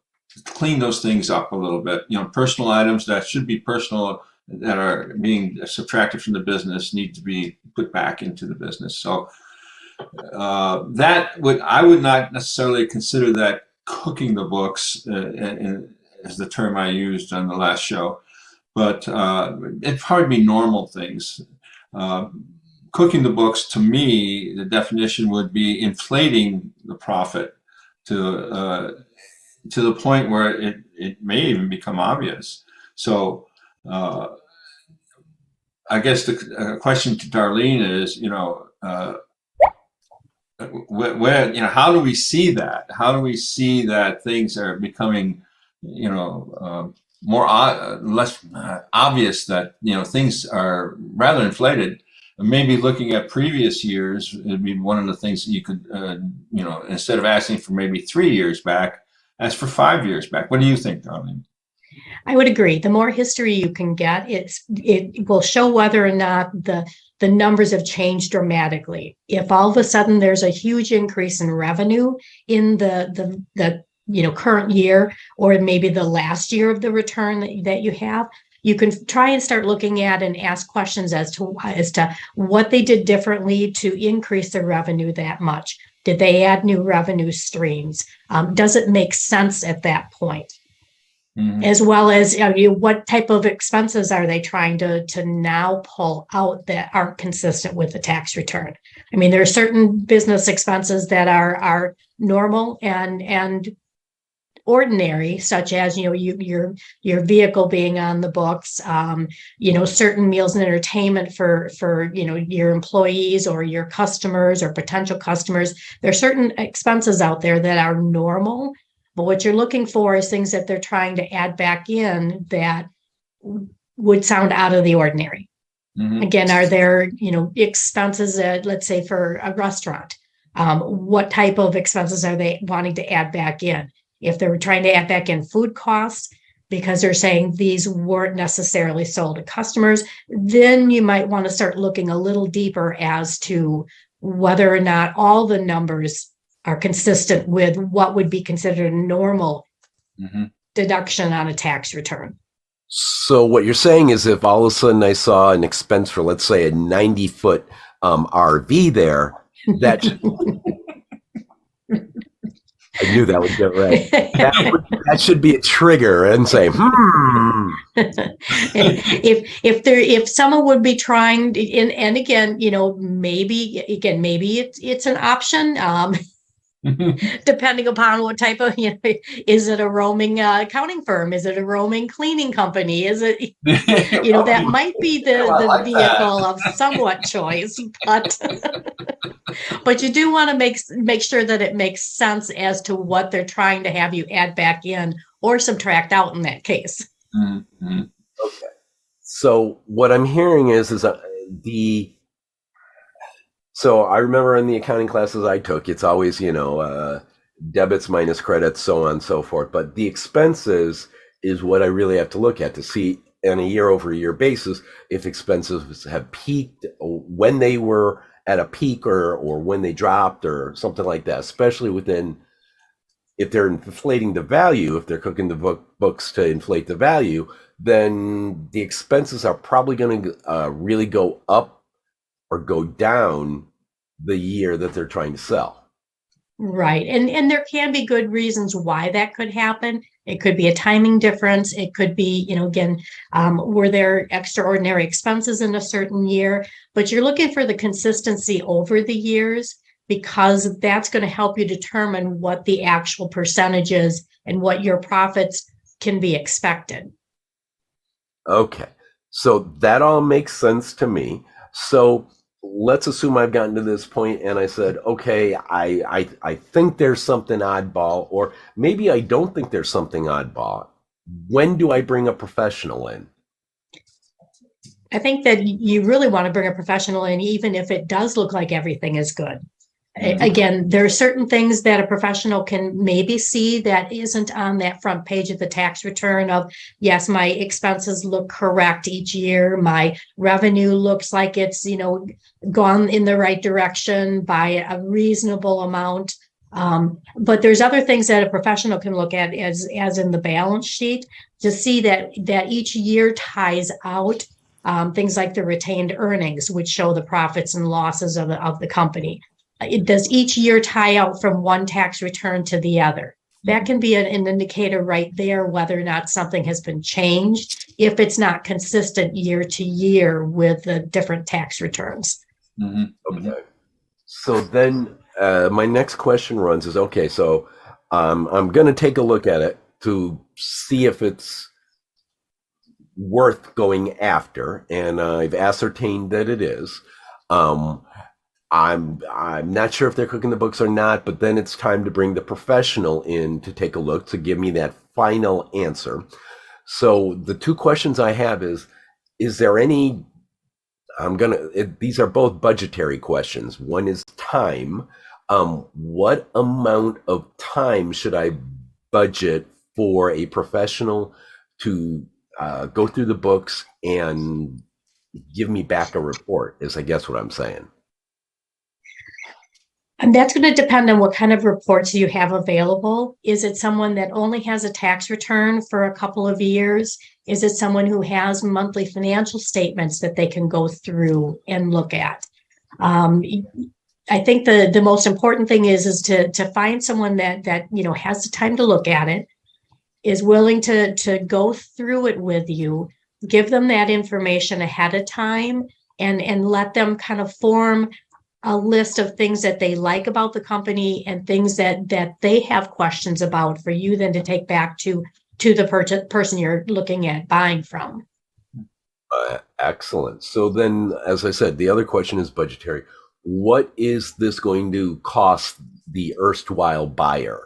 clean those things up a little bit. Personal items that should be personal that are being subtracted from the business need to be put back into the business. So I would not necessarily consider that cooking the books, is the term I used on the last show, but it'd probably be normal things. Cooking the books, to me, the definition would be inflating the profit to the point where it may even become obvious. So I guess the question to Darlene is, how do we see that? How do we see that things are becoming, less obvious, that things are rather inflated? Maybe looking at previous years would be one of the things that you could, instead of asking for maybe 3 years back, ask for 5 years back. What do you think, Darlene? I would agree. The more history you can get, it will show whether or not the numbers have changed dramatically. If all of a sudden there's a huge increase in revenue in the current year, or maybe the last year of the return that you have, you can try and start looking at and ask questions as to what they did differently to increase their revenue that much. Did they add new revenue streams? Does it make sense at that point? Mm-hmm. As well as what type of expenses are they trying to now pull out that aren't consistent with the tax return? I mean, there are certain business expenses that are normal and ordinary, such as your vehicle being on the books, certain meals and entertainment for your employees or your customers or potential customers. There are certain expenses out there that are normal. But what you're looking for is things that they're trying to add back in that would sound out of the ordinary. Mm-hmm. Again, are there, expenses, let's say for a restaurant? What type of expenses are they wanting to add back in? If they're trying to add back in food costs because they're saying these weren't necessarily sold to customers, then you might want to start looking a little deeper as to whether or not all the numbers are consistent with what would be considered a normal deduction on a tax return. So what you're saying is if all of a sudden I saw an expense for, let's say, a 90-foot RV there, that I knew that would get right. That should be a trigger and say, If someone would be trying, and again, maybe it's an option. Depending upon what type of, is it a roaming accounting firm? Is it a roaming cleaning company? Is it, that might be the vehicle of somewhat choice, but But you do want to make sure that it makes sense as to what they're trying to have you add back in or subtract out in that case. Mm-hmm. Okay. So what I'm hearing is so I remember in the accounting classes I took, it's always, debits minus credits, so on and so forth. But the expenses is what I really have to look at to see on a year-over-year basis if expenses have peaked, or when they were at a peak, or when they dropped, or something like that, especially if they're inflating the value, if they're cooking the books to inflate the value, then the expenses are probably going to really go up or go down the year that they're trying to sell. Right. And there can be good reasons why that could happen. It could be a timing difference. It could be, again, were there extraordinary expenses in a certain year? But you're looking for the consistency over the years, because that's going to help you determine what the actual percentage is and what your profits can be expected. Okay. So that all makes sense to me. So let's assume I've gotten to this point and I said, okay, I think there's something oddball, or maybe I don't think there's something oddball. When do I bring a professional in? I think that you really want to bring a professional in, even if it does look like everything is good. Again, there are certain things that a professional can maybe see that isn't on that front page of the tax return of, yes, my expenses look correct each year. My revenue looks like it's, gone in the right direction by a reasonable amount. But there's other things that a professional can look at as in the balance sheet to see that each year ties out things like the retained earnings, which show the profits and losses of the company. Does each year tie out from one tax return to the other? That can be an indicator right there whether or not something has been changed if it's not consistent year to year with the different tax returns. Mm-hmm. Okay. So then my next question runs is, okay, so I'm going to take a look at it to see if it's worth going after, and I've ascertained that it is. I'm not sure if they're cooking the books or not, but then it's time to bring the professional in to take a look to give me that final answer. So the two questions I have is there any, these are both budgetary questions. One is time. What amount of time should I budget for a professional to go through the books and give me back a report, is I guess what I'm saying. And that's going to depend on what kind of reports you have available. Is it someone that only has a tax return for a couple of years? Is it someone who has monthly financial statements that they can go through and look at? I think the most important thing is to find someone that has the time to look at it, is willing to go through it with you, give them that information ahead of time, and let them kind of form a list of things that they like about the company and things that they have questions about for you then to take back to the person you're looking at buying from. Excellent. So then, as I said, the other question is budgetary. What is this going to cost the erstwhile buyer?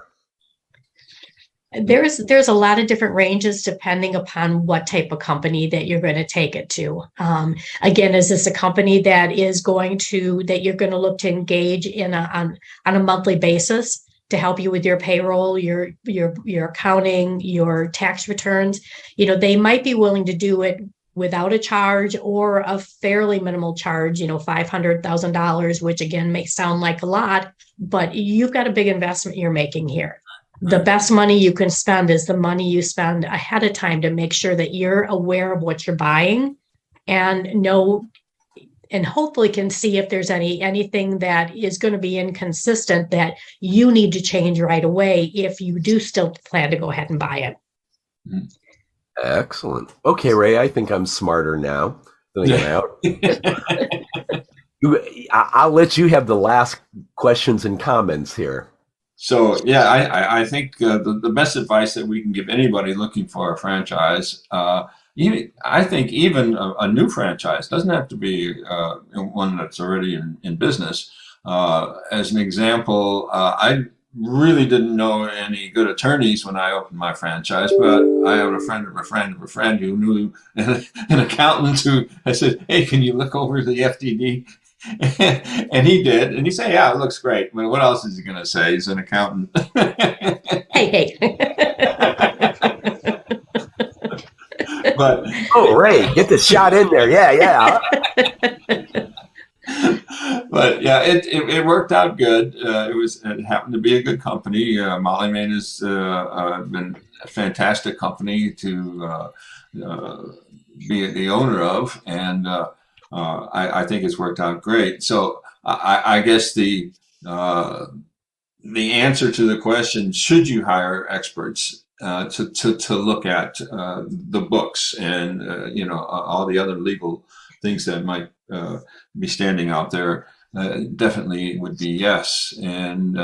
There's a lot of different ranges depending upon what type of company that you're going to take it to. Again, is this a company that you're going to look to engage in on a monthly basis to help you with your payroll, your accounting, your tax returns? They might be willing to do it without a charge or a fairly minimal charge, $500,000, which again may sound like a lot, but you've got a big investment you're making here. The best money you can spend is the money you spend ahead of time to make sure that you're aware of what you're buying and know, and hopefully can see if there's anything that is going to be inconsistent that you need to change right away if you do still plan to go ahead and buy it. Excellent. Okay, Ray, I think I'm smarter now. I'll let you have the last questions and comments here. So, yeah, I think the best advice that we can give anybody looking for a franchise, I think even a new franchise, doesn't have to be one that's already in business, As an example, I really didn't know any good attorneys when I opened my franchise, but I have a friend of a friend of a friend who knew an accountant who I said, hey, can you look over the FDD? And he did. And he said, yeah, it looks great. But what else is he going to say? He's an accountant. Hey. But oh, Ray, get the shot in there. Yeah. But yeah, it worked out good. It happened to be a good company. Molly Maid has been a fantastic company to be the owner of, and I think it's worked out great. So I guess the answer to the question, should you hire experts to look at the books and all the other legal things that might be standing out there, definitely would be yes. And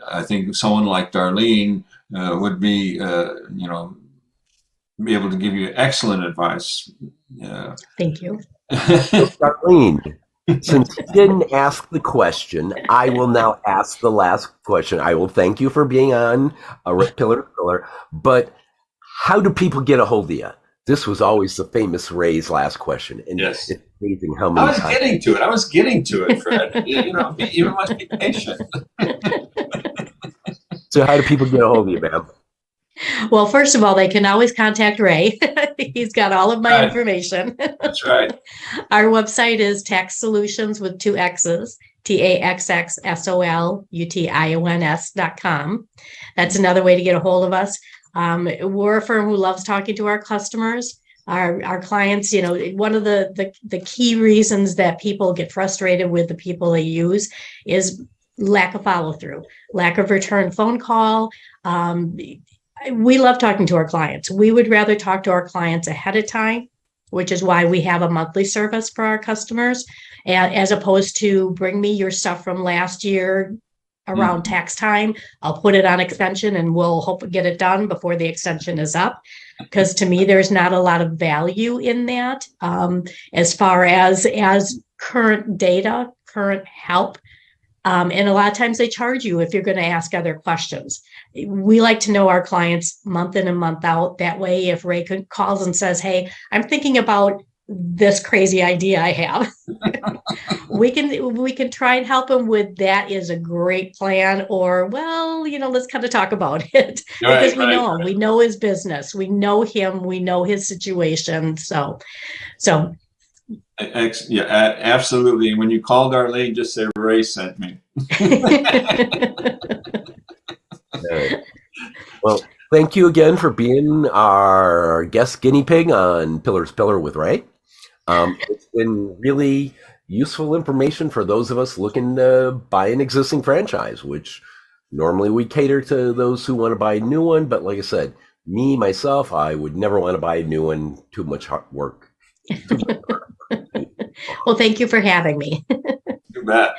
I think someone like Darlene would be be able to give you excellent advice. Thank you. So Darlene, since you didn't ask the question, I will now ask the last question. I will thank you for being on Pillar to Pillar, but how do people get a hold of you? This was always the famous Ray's last question. And yes. It's amazing how many times. I was getting to it, Fred. You must be patient. So how do people get a hold of you, ma'am? Well, first of all, they can always contact Ray. He's got all of my information. That's right. Our website is Tax Solutions with 2 X's, TAXXSOLUTIONS.com. That's another way to get a hold of us. We're a firm who loves talking to our customers, our clients. One of the key reasons that people get frustrated with the people they use is lack of follow through, lack of return phone call. We love talking to our clients. We would rather talk to our clients ahead of time, which is why we have a monthly service for our customers, as opposed to bring me your stuff from last year around tax time. I'll put it on extension and we'll hope to get it done before the extension is up. Because to me, there's not a lot of value in that as far as current data, current help. And a lot of times they charge you if you're going to ask other questions. We like to know our clients month in and month out. That way, if Ray calls and says, hey, I'm thinking about this crazy idea I have, we can try and help him with that is a great plan. Or, well, let's kind of talk about it. Because we know his business. We know him. We know his situation. So. Yeah, absolutely. When you call Darlene, just say Ray sent me. Well, thank you again for being our guest guinea pig on Pillar to Pillar with Ray. It's been really useful information for those of us looking to buy an existing franchise, which normally we cater to those who want to buy a new one. But like I said, myself, I would never want to buy a new one. Too much hard work. Well, thank you for having me. You bet.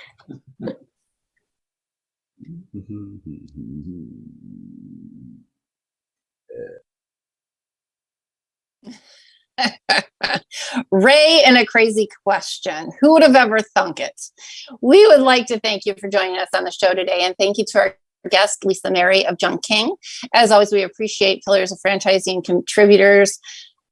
Ray and a crazy question. Who would have ever thunk it? We would like to thank you for joining us on the show today, and thank you to our guest, Lisa Mary of Junk King. As always, we appreciate Pillars of Franchising contributors,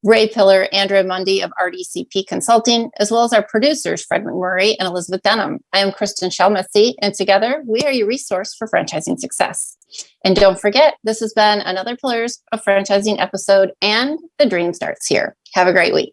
Ray Pillar, Andrea Mundy of RDCP Consulting, as well as our producers, Fred McMurray and Elizabeth Denham. I am Kristin Selmeczy, and together we are your resource for franchising success. And don't forget, this has been another Pillars of Franchising episode, and the dream starts here. Have a great week.